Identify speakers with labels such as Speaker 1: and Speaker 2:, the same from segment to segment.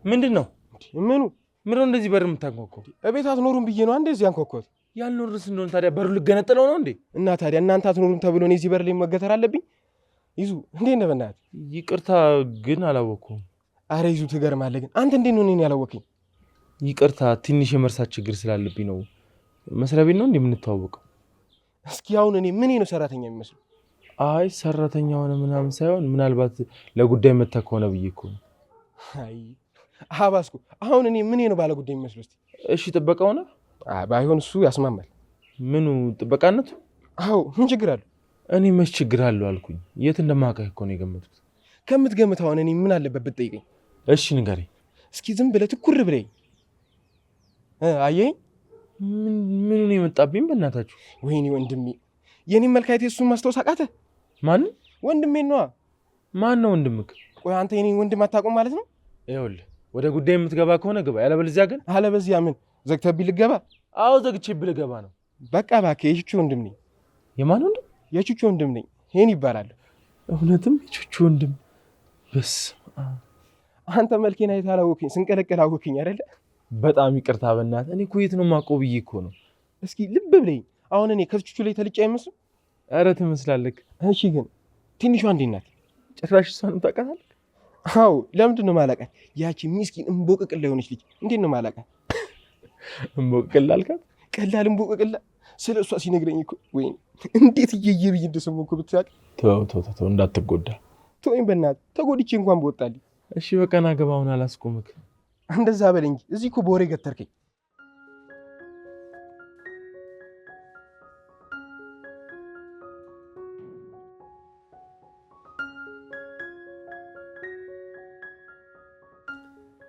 Speaker 1: ምንድነው?
Speaker 2: ምኑ
Speaker 1: እንደዚህ በር የምታንኳኳው?
Speaker 2: እቤት አትኖሩም ብዬ ነው እንደዚህ ያንኳኳት።
Speaker 1: ያልኖርስ እንደሆነ ታዲያ በሩ ልገነጠለው ነው እንዴ?
Speaker 2: እና ታዲያ እናንተ አትኖሩም ተብሎ እኔ እዚህ በር ላይ መገተር አለብኝ? ይዙ እንዴት ነህ? በእናትህ
Speaker 1: ይቅርታ ግን አላወኩም።
Speaker 2: አረ ይዙ ትገርማለህ። ግን አንተ እንዴት ነው እኔን ያላወቀኝ?
Speaker 1: ይቅርታ ትንሽ የመርሳት ችግር ስላለብኝ ነው። መስሪያ ቤት ነው እንዴ የምንተዋወቀው?
Speaker 2: እስኪ አሁን እኔ ምን ነው ሰራተኛ የሚመስለው?
Speaker 1: አይ ሰራተኛ ሆነ ምናምን ሳይሆን ምናልባት ለጉዳይ መታ ከሆነ ብዬ እኮ ነው።
Speaker 2: አይ አባስኩ አሁን እኔ ምን ነው ባለ ጉዳይ የሚመስለው?
Speaker 1: እሺ ጥበቃ ሆነ?
Speaker 2: ባይሆን እሱ ያስማማል።
Speaker 1: ምኑ ጥበቃነቱ?
Speaker 2: አዎ ምን ችግር አለው?
Speaker 1: እኔ መች ችግር አለው አልኩኝ። የት እንደማውቅህ እኮ ነው የገመትኩት።
Speaker 2: ከምትገምት አሁን እኔ ምን አለበት ብትጠይቀኝ?
Speaker 1: እሺ ንገረኝ
Speaker 2: እስኪ ዝም ብለህ ትኩር ብለኝ። አየኝ
Speaker 1: ምኑ ነው የመጣብኝ? በእናታችሁ
Speaker 2: ወይኔ ወንድሜ፣ የኔን መልካየት እሱን ማስታወስ አቃተህ?
Speaker 1: ማን?
Speaker 2: ወንድሜ ነዋ።
Speaker 1: ማን ነው ወንድምክ?
Speaker 2: ቆይ አንተ የኔን ወንድም አታውቁም ማለት ነው?
Speaker 1: ይኸውልህ ወደ ጉዳይ የምትገባ ከሆነ ግባ፣ ያለበለዚያ ግን
Speaker 2: አለበዚያ ምን ዘግተህብኝ ልትገባ?
Speaker 1: አዎ ዘግቼብህ ልገባ ነው።
Speaker 2: በቃ እባክህ የቹቹ ወንድም ነኝ።
Speaker 1: የማን ወንድም?
Speaker 2: የቹቹ ወንድም ነኝ። ይሄን ይባላል።
Speaker 1: እውነትም የቹቹ ወንድም? በስ
Speaker 2: አንተ መልኬን አይተህ አላወቅኝ፣ ስንቀለቀል አወቅኝ አይደለ?
Speaker 1: በጣም ይቅርታ በእናትህ። እኔ እኮ የት ነው የማውቀው ብዬ እኮ ነው።
Speaker 2: እስኪ ልብ ብለኝ። አሁን እኔ ከቹቹ ላይ ተልጬ አይመስልም?
Speaker 1: ኧረ ትመስላለህ።
Speaker 2: እሺ ግን ትንሿ እንዴት ናት?
Speaker 1: ጭራሽ እሷንም ታውቃታለህ?
Speaker 2: አዎ ለምንድን ነው ማላውቃት? ያቺ ሚስኪን እምቦቅቅላ የሆነች ልጅ እንዴት ነው ማላውቃት?
Speaker 1: እምቦቅቅላ አልካት?
Speaker 2: ቀላል እምቦቅቅላ። ስለ እሷ ሲነግረኝ እኮ ወይኔ እንዴት እየየ ብዬ እንደሰማሁ እኮ ብትሳቅ።
Speaker 1: ተው እንዳትጎዳ።
Speaker 2: ተወኝ በእናትህ፣ ተጎድቼ እንኳን በወጣልኝ።
Speaker 1: እሺ በቃ ና ግባ፣ አሁን አላስቆምክ።
Speaker 2: እንደዛ በል እንጂ እዚህ እኮ በወሬ ገተርከኝ።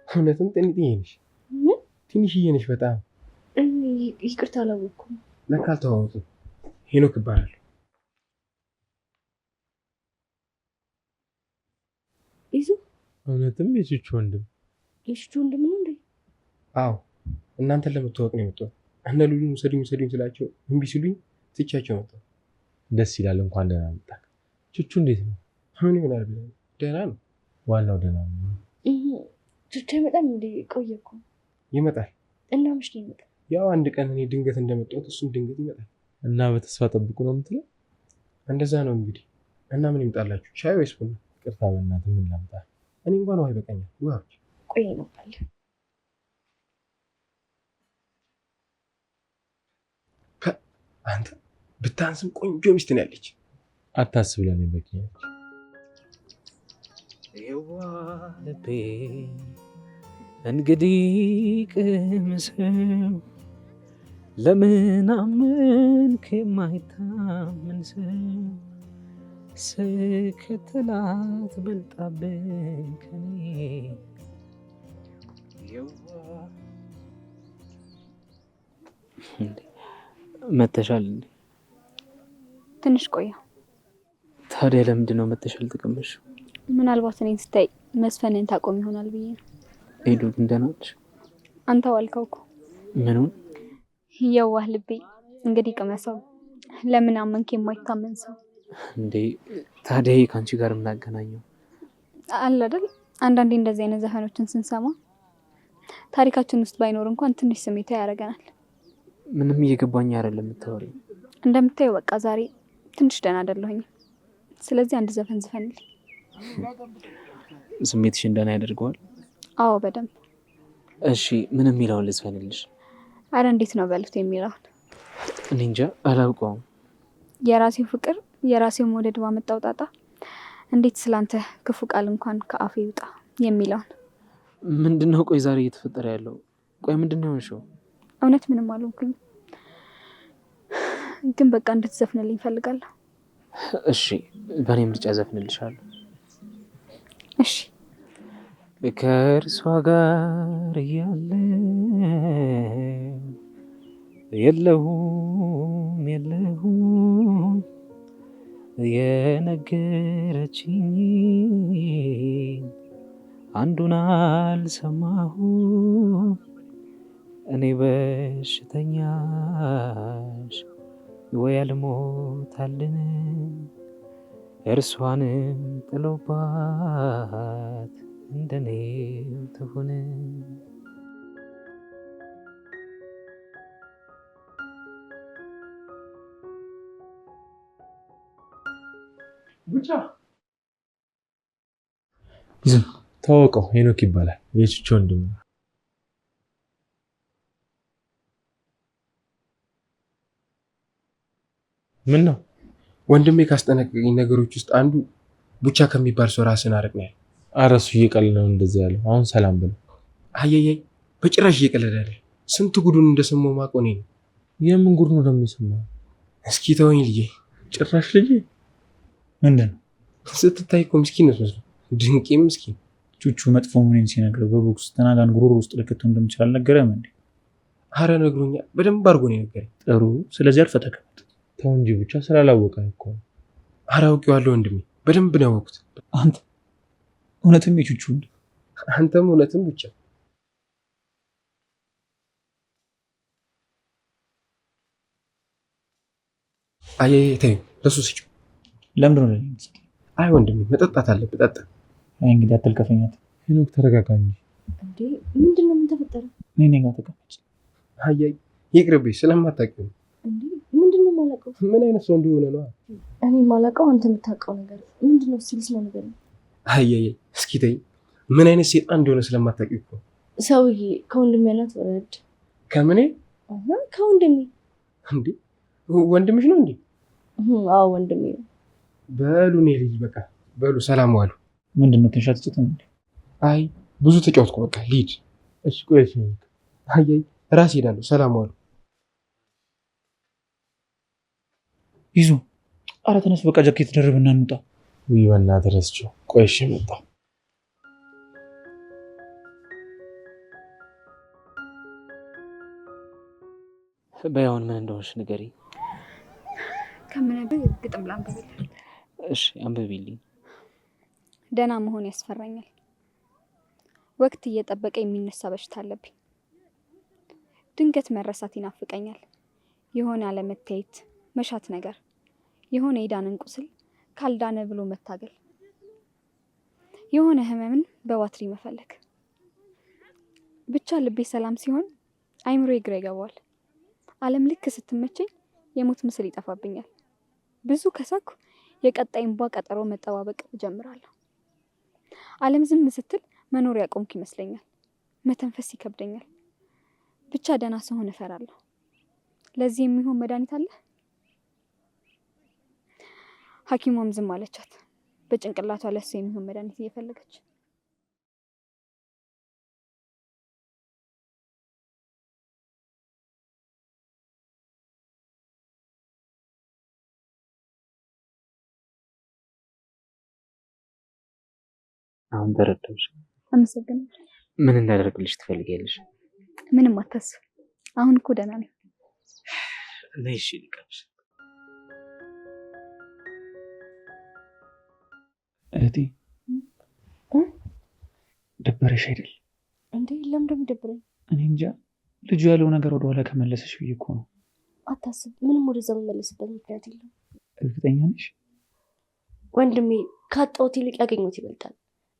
Speaker 2: እውነትም ትንሽዬ ነሽ። ትንሽዬ ነሽ በጣም።
Speaker 3: ይቅርታ አላወኩም።
Speaker 2: ለካ አልተዋወቅም። ሄኖክ እባላለሁ።
Speaker 3: ይዙ
Speaker 1: እውነትም የቹቹ ወንድም?
Speaker 3: የቹቹ ወንድም ነው እንዴ?
Speaker 2: አዎ እናንተን ለመተዋወቅ ነው የመጣሁት። እነ ሉሉን ውሰዱኝ ስላቸው እምቢ ሲሉኝ ትቻቸው መጣሁ።
Speaker 1: ደስ ይላል። እንኳን ደህና መጣህ። ቹቹ እንዴት ነው?
Speaker 2: ምን ይሆናል ብለህ? ደህና ነው።
Speaker 1: ዋናው ደህና ነው።
Speaker 3: ቹቹ አይመጣም እንዴ? ቆየ እኮ።
Speaker 2: ይመጣል።
Speaker 3: እና መች ነው ይመጣል?
Speaker 2: ያው አንድ ቀን እኔ ድንገት እንደመጣሁት እሱም ድንገት ይመጣል።
Speaker 1: እና በተስፋ ጠብቁ ነው የምትለው?
Speaker 2: እንደዛ ነው እንግዲህ። እና ምን ይምጣላችሁ? ሻይ ወይስ ቡና?
Speaker 1: ቅርታ በእናትህ ምን ላምጣ?
Speaker 2: እኔ እንኳን ውሃ ይበቃኛል። ውሃ ብቻ።
Speaker 3: ቆይ ይመጣል።
Speaker 2: አንተ ብታንስም ቆንጆ ሚስት ነው ያለች።
Speaker 1: አታስብ፣ ለኔ በቂ ነች።
Speaker 4: ልቤ እንግዲህ ቅምሰው ለምን አመንክ የማይታመን ሰው ስከተላት በልጣብኝ ከኔ መተሻል እንዴ?
Speaker 3: ትንሽ ቆያ።
Speaker 4: ታዲያ ለምንድን ነው መተሻል ተቀመሽ?
Speaker 3: ምናልባት እኔን ስታይ መስፈንን ታቆም ይሆናል ብዬ ነው።
Speaker 4: ሄዱ ግን ደህና ነሽ?
Speaker 3: አንተው አልከው እኮ።
Speaker 4: ምኑን?
Speaker 3: የዋህ ልቤ እንግዲህ ቅመሰው። ለምን አመንክ የማይታመን ሰው
Speaker 4: እንዴ? ታዲያ ከአንቺ ጋር የምናገናኘው
Speaker 3: አለ አይደል? አንዳንዴ እንደዚህ አይነት ዘፈኖችን ስንሰማ ታሪካችን ውስጥ ባይኖር እንኳን ትንሽ ስሜታ ያደርገናል።
Speaker 4: ምንም እየገባኝ አይደለም የምታወሪው።
Speaker 3: እንደምታየው በቃ ዛሬ ትንሽ ደህና አይደለሁኝ። ስለዚህ አንድ ዘፈን ዝፈንልኝ።
Speaker 4: ስሜትሽን ደህና ያደርገዋል?
Speaker 3: አዎ በደንብ።
Speaker 4: እሺ ምን የሚለውን ልዝፈንልሽ?
Speaker 3: አረ እንዴት ነው በሉት የሚለውን።
Speaker 4: እኔ እንጃ አላውቀውም።
Speaker 3: የራሴው ፍቅር የራሴው መውደድ ባመጣው ጣጣ እንዴት ስላንተ ክፉ ቃል እንኳን ከአፌ ይውጣ የሚለውን።
Speaker 4: ምንድነው? ቆይ ዛሬ እየተፈጠረ ያለው? ቆይ ምንድነው የሆንሽው?
Speaker 3: እውነት ምንም አልሆንኩኝ፣ ግን በቃ እንድትዘፍንልኝ እፈልጋለሁ።
Speaker 4: እሺ በእኔ ምርጫ ዘፍንልሻለሁ።
Speaker 3: እሺ።
Speaker 4: ከእርሷ ጋር እያለሁ የለሁም የነገረችኝ አንዱን አልሰማሁም እኔ በሽተኛሽ ወይ አልሞታልን እርሷንም ጥሎባት እንደኔ ትሁን
Speaker 2: ብቻ
Speaker 1: ተዋወቀው፣ ሄኖክ ይባላል። የቹቹ ወንድም። ምን ነው?
Speaker 2: ወንድሜ ካስጠነቀቀኝ ነገሮች ውስጥ አንዱ ቡቻ ከሚባል ሰው ራስን አርቅ ነው ያለው።
Speaker 1: ኧረ እሱ እየቀለደ ነው እንደዚህ ያለው። አሁን ሰላም ብለው።
Speaker 2: አየየይ በጭራሽ እየቀለደ አይደል። ስንት ጉዱን እንደሰማው ማቆ ነው።
Speaker 1: የምን ጉድ ነው ደግሞ የሰማው?
Speaker 2: እስኪ ተወኝ ልጄ።
Speaker 1: ጭራሽ ልጄ
Speaker 5: ምንድን ነው?
Speaker 2: ስትታይ እኮ ምስኪን ነው መስሎ። ድንቄም ምስኪን።
Speaker 5: ቹቹ መጥፎ መሆኔን ሲነግረው በቦክስ ተናጋን ጉሮሮ ውስጥ ልክቶ እንደምችል አልነገረም እንዴ?
Speaker 2: አረ ነግሮኛል። በደንብ አድርጎ ነው የነገረኝ።
Speaker 5: ጥሩ። ስለዚህ አልፈተከት።
Speaker 1: ተው እንጂ ብቻ ስላላወቀ እኮ።
Speaker 2: አረ አውቄዋለሁ ወንድሜ፣ በደንብ ነው ያወቅሁት።
Speaker 5: አንተ እውነትም የቹቹ እንዴ?
Speaker 2: አንተም እውነትም ብቻ። አየየ ተይው፣ ለሱ ስጪው።
Speaker 5: ለምንድን ነው ለኔ?
Speaker 2: አይ ወንድሜ መጠጣት አለብህ፣ ጠጣ።
Speaker 5: አይ እንግዲህ አትልከፈኛት።
Speaker 1: ሄኖክ ተረጋጋ እንጂ።
Speaker 6: እንዴ ምንድን ነው? ምን ተፈጠረ?
Speaker 5: እኔ ጋር ተቀመጭ።
Speaker 2: አየይ ይቅርብኝ፣ ስለማታውቂው ነው።
Speaker 6: እንዴ ምንድን ነው የማላውቀው?
Speaker 2: ምን አይነት ሰው እንደሆነ ነው።
Speaker 6: እኔ የማላውቀው አንተ የምታውቀው ነገር ምንድን ነው? ሲልስ ነው ነገር ነው።
Speaker 2: አየየ እስኪ ተይኝ፣ ምን አይነት ሴጣን እንደሆነ ስለማታውቂው እኮ።
Speaker 6: ሰውዬ ከወንድሜ ናት ወረድ።
Speaker 2: ከምኔ?
Speaker 6: ከወንድሜ።
Speaker 2: እንዴ ወንድምሽ ነው እንዴ?
Speaker 6: አዎ ወንድሜ ነው።
Speaker 2: በሉ እኔ ልጅ በቃ በሉ፣ ሰላም ዋሉ።
Speaker 5: ምንድን ነው ትንሽ አትጭትም እንዴ?
Speaker 2: አይ ብዙ ተጫወትኩ፣ በቃ ልሂድ።
Speaker 1: እሺ ቆይ እሺ።
Speaker 2: አየይ ራስ ሄዳለሁ፣ ሰላም ዋሉ።
Speaker 5: ይዞ ኧረ ተነስ፣ በቃ ጃኬት ደርብና እንውጣ።
Speaker 1: ውይ በእናትህ ረስቼው። ቆይ እሺ መጣሁ።
Speaker 4: በያውን ምን እንደሆንሽ ንገሪኝ።
Speaker 3: ከምነግርህ ግጥም ላንብብልህ።
Speaker 4: እሺ አንብቢልኝ።
Speaker 3: ደህና መሆን ያስፈራኛል። ወቅት እየጠበቀ የሚነሳ በሽታ አለብኝ። ድንገት መረሳት ይናፍቀኛል። የሆነ አለመታየት፣ መሻት ነገር፣ የሆነ የዳንን ቁስል ካልዳነ ብሎ መታገል፣ የሆነ ህመምን በዋትሪ መፈለግ። ብቻ ልቤ ሰላም ሲሆን አይምሮዬ ግራ ይገባዋል። ዓለም ልክ ስትመቸኝ የሞት ምስል ይጠፋብኛል። ብዙ ከሳኩ የቀጣይ እንባ ቀጠሮ መጠባበቅ እጀምራለሁ። ዓለም ዝም ስትል መኖር ያቆምኩ ይመስለኛል። መተንፈስ ይከብደኛል። ብቻ ደህና ስሆን እፈራለሁ። ለዚህ የሚሆን መድኃኒት አለ? ሐኪሟም ዝም አለቻት፣ በጭንቅላቷ ለሱ የሚሆን መድኃኒት እየፈለገች።
Speaker 4: አሁን ተረዳሁሽ።
Speaker 3: አመሰግናለሁ።
Speaker 4: ምን እንዳደርግልሽ ትፈልጊያለሽ?
Speaker 3: ምንም አታስብ። አሁን እኮ ደህና ነኝ።
Speaker 4: ነይ እሺ ልቀቅሽ።
Speaker 5: እህቴ ደበረሽ አይደል?
Speaker 6: እንዴ ለምን እንደሚደብረኝ?
Speaker 5: እኔ እንጃ። ልጁ ያለው ነገር ወደኋላ ከመለሰሽ ብዬ እኮ ነው።
Speaker 6: አታስብ፣ ምንም ወደዛ የምመለስበት ምክንያት የለም።
Speaker 5: እርግጠኛ ነሽ?
Speaker 6: ወንድሜ ካጣሁት ይልቅ ያገኘሁት ይበልጣል።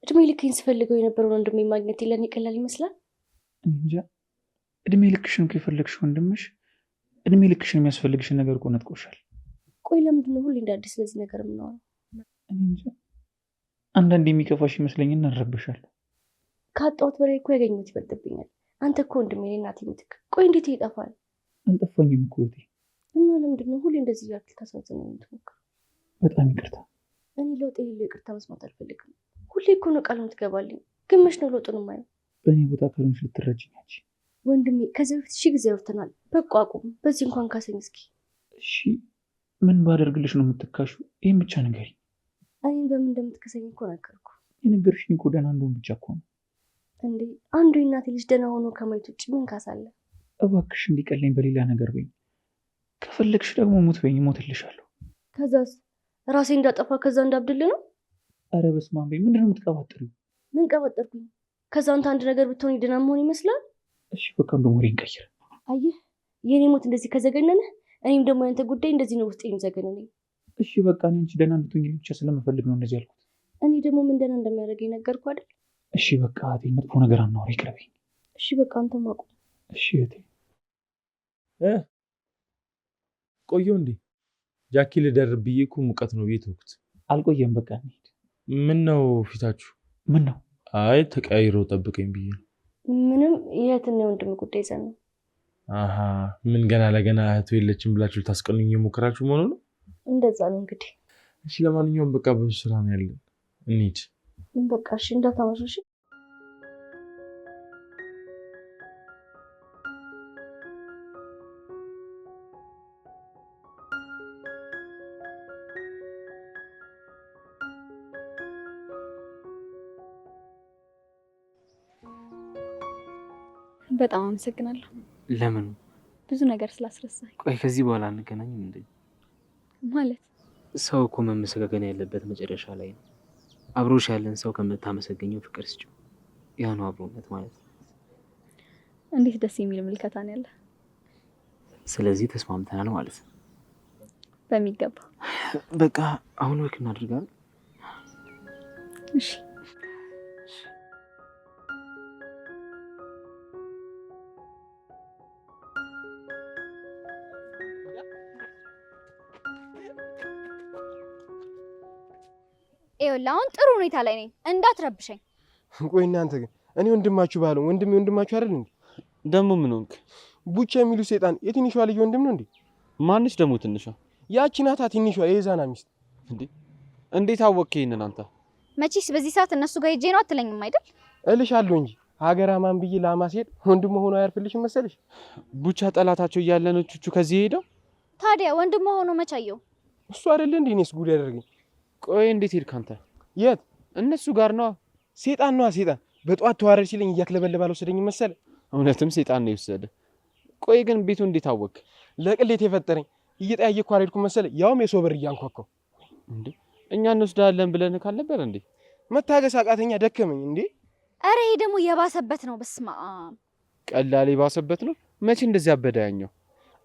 Speaker 6: እድሜ ልክኝ ስፈልገው የነበረውን ወንድሜ ማግኘት ለእኔ ቀላል ይመስላል።
Speaker 5: እኔ እንጃ። እድሜ ልክሽን እኮ የፈለግሽ ወንድምሽ እድሜ ልክሽን የሚያስፈልግሽን ነገር እኮ ነጥቆሻል።
Speaker 6: ቆይ ለምንድን ነው ሁሌ እንደ አዲስ ስለዚህ ነገር የምናወራው?
Speaker 5: እኔ እንጃ። አንዳንድ የሚከፋሽ ይመስለኝና እረብሻለሁ።
Speaker 6: ካጣሁት በላይ እኮ ያገኘሁት ይበልጥብኛል። አንተ እኮ ወንድሜ ነህ፣ እናቴ ምትክ። ቆይ እንዴት ይጠፋል?
Speaker 5: አልጠፋኝም እኮ እህቴ።
Speaker 6: እና ለምንድን ነው ሁሌ እንደዚህ እያልክ ልታሳዝነኝ የምትሞክረው?
Speaker 5: በጣም ይቅርታ።
Speaker 6: እኔ ለውጥ የሌለው ይቅርታ መስማት አልፈልግም። ሁሌ እኮ ነው ቃል የምትገባልኝ፣ ግን መች ነው ለውጡን የማየው?
Speaker 5: በእኔ ቦታ ካልሆንሽ ልትረጅኛች።
Speaker 6: ወንድሜ ከዚህ በፊት 1000 ጊዜ አውርተናል። በቃ አቁም። በዚህ እንኳን ካሰኝ እስኪ።
Speaker 5: እሺ ምን ባደርግልሽ ነው የምትካሹ? ይህን ብቻ ንገሪኝ።
Speaker 6: እኔን በምን እንደምትከሰኝ እኮ ነገርኩ።
Speaker 5: የነገርሽኝ እኮ ደህና እንደሆን ብቻ እኮ ነው።
Speaker 6: እንዴ አንዱ የእናቴ ልጅ ደህና ሆኖ ከማየት ውጭ ምን ካሳለ?
Speaker 5: እባክሽ እንዲቀለኝ በሌላ ነገር በይኝ። ከፈለግሽ ደግሞ ሙት በይኝ፣ እሞትልሻለሁ።
Speaker 6: ከዛስ ራሴ እንዳጠፋ ከዛ እንዳብድል ነው?
Speaker 5: አረ በስመ አብ በይ። ምንድን ነው የምትቀባጥሪው?
Speaker 6: ምን ቀበጠርኩኝ? ከዛ አንተ አንድ ነገር ብትሆን ደህና መሆን ይመስላል?
Speaker 5: እሺ በቃ እንደውም ወሬ እንቀይር።
Speaker 6: አየህ የኔ ሞት እንደዚህ ከዘገነነ እኔም ደግሞ ያንተ ጉዳይ እንደዚህ ነው ውስጥ የሚዘገነነኝ።
Speaker 5: እሺ በቃ እኔ አንቺ ደህና እንድትሆኝ ብቻ ስለምፈልግ ነው እንደዚህ ያልኩት።
Speaker 6: እኔ ደግሞ ምን ደህና እንደሚያደርገኝ ነገርኩህ አይደል?
Speaker 5: እሺ በቃ እህቴ፣ መጥፎ ነገር አናወራ፣ ይቅርብኝ።
Speaker 6: እሺ በቃ አንተ ማቁ።
Speaker 5: እሺ እህቴ።
Speaker 1: ቆየው እንዴ? ጃኪ ልደርብ ብዬ እኮ ሙቀት ነው ቤት ወቅት።
Speaker 5: አልቆየም፣ በቃ እንሂድ።
Speaker 1: ምን ነው ፊታችሁ?
Speaker 5: ምን ነው?
Speaker 1: አይ ተቀያይሮ ጠብቀኝ ብዬ ነው።
Speaker 6: ምንም የእህትና የወንድም ጉዳይ ይዘን ነው።
Speaker 1: አሃ ምን ገና ለገና እህቱ የለችም ብላችሁ ታስቀኑኝ የሞከራችሁ መሆኑ ነው?
Speaker 6: እንደዛ ነው እንግዲህ።
Speaker 1: እሺ ለማንኛውም በቃ ብዙ ስራ ነው ያለን፣ እንሂድ።
Speaker 6: በቃ እሺ እንዳታመሹ።
Speaker 3: በጣም አመሰግናለሁ።
Speaker 4: ለምን?
Speaker 3: ብዙ ነገር ስላስረሳኝ።
Speaker 4: ቆይ ከዚህ በኋላ አንገናኝም እንዴ?
Speaker 3: ማለት
Speaker 4: ሰው እኮ መመሰጋገን ያለበት መጨረሻ ላይ ነው። አብሮሽ ያለን ሰው ከምታመሰገኘው ፍቅር ስጪው። ያ ነው አብሮነት ማለት።
Speaker 3: እንዴት ደስ የሚል ምልከታ ነው ያለ።
Speaker 4: ስለዚህ ተስማምተናል ማለት ነው።
Speaker 3: በሚገባ
Speaker 4: በቃ አሁን ወክ እናድርጋለን።
Speaker 3: እሺ ይኸውልህ አሁን ጥሩ ሁኔታ ላይ ነኝ፣ እንዳትረብሸኝ።
Speaker 2: ቆይ እናንተ ግን እኔ ወንድማችሁ ባለው ወንድማችሁ አይደል እንዴ?
Speaker 7: ደሞ ምን ሆንክ?
Speaker 2: ቡቻ የሚሉ ሰይጣን የትንሿ ልጅ ወንድም ነው እንዴ?
Speaker 7: ማንሽ ደሞ ትንሿ?
Speaker 2: ያቺ ናታ ትንሿ የዛና ሚስት።
Speaker 7: እንዴ እንዴት አወቅህ ይሄንን አንተ?
Speaker 3: መቼስ በዚህ ሰዓት እነሱ ጋር ሄጄ ነው አትለኝም አይደል?
Speaker 2: እልሻለሁ እንጂ ሀገራማን ብዬ ላማስሄድ ወንድም ሆኖ አያርፍልሽም መሰለሽ?
Speaker 7: ቡቻ ጠላታቸው እያለ ነው ቹቹ ከዚህ ሄደው።
Speaker 3: ታዲያ ወንድም ሆኖ መቻየው
Speaker 2: እሱ አይደል እንዴ እኔስ ጉድ ያደርገኝ።
Speaker 7: ቆይ እንዴት ሄድክ አንተ?
Speaker 2: የት?
Speaker 7: እነሱ ጋር ነው።
Speaker 2: ሰይጣን ነው ሰይጣን። በጧት ተዋረድ ሲለኝ እያክለበለበ አልወሰደኝ መሰለ።
Speaker 7: እውነትም ሰይጣን ነው የወሰደ። ቆይ ግን ቤቱ እንዴት አወቅ?
Speaker 2: ለቅሌት የፈጠረኝ እየጠያየኩ አልሄድኩም መሰለ። ያውም የሰው በር እያንኳኳው።
Speaker 7: እንዴ እኛ እንወስዳለን ብለን ካልነበር እንዴ?
Speaker 2: መታገስ አቃተኛ፣ ደከመኝ እንዴ።
Speaker 3: አረ ይሄ ደግሞ የባሰበት ነው። በስመ አብ
Speaker 7: ቀላል የባሰበት ነው። መቼ እንደዚህ አበደ ያኛው?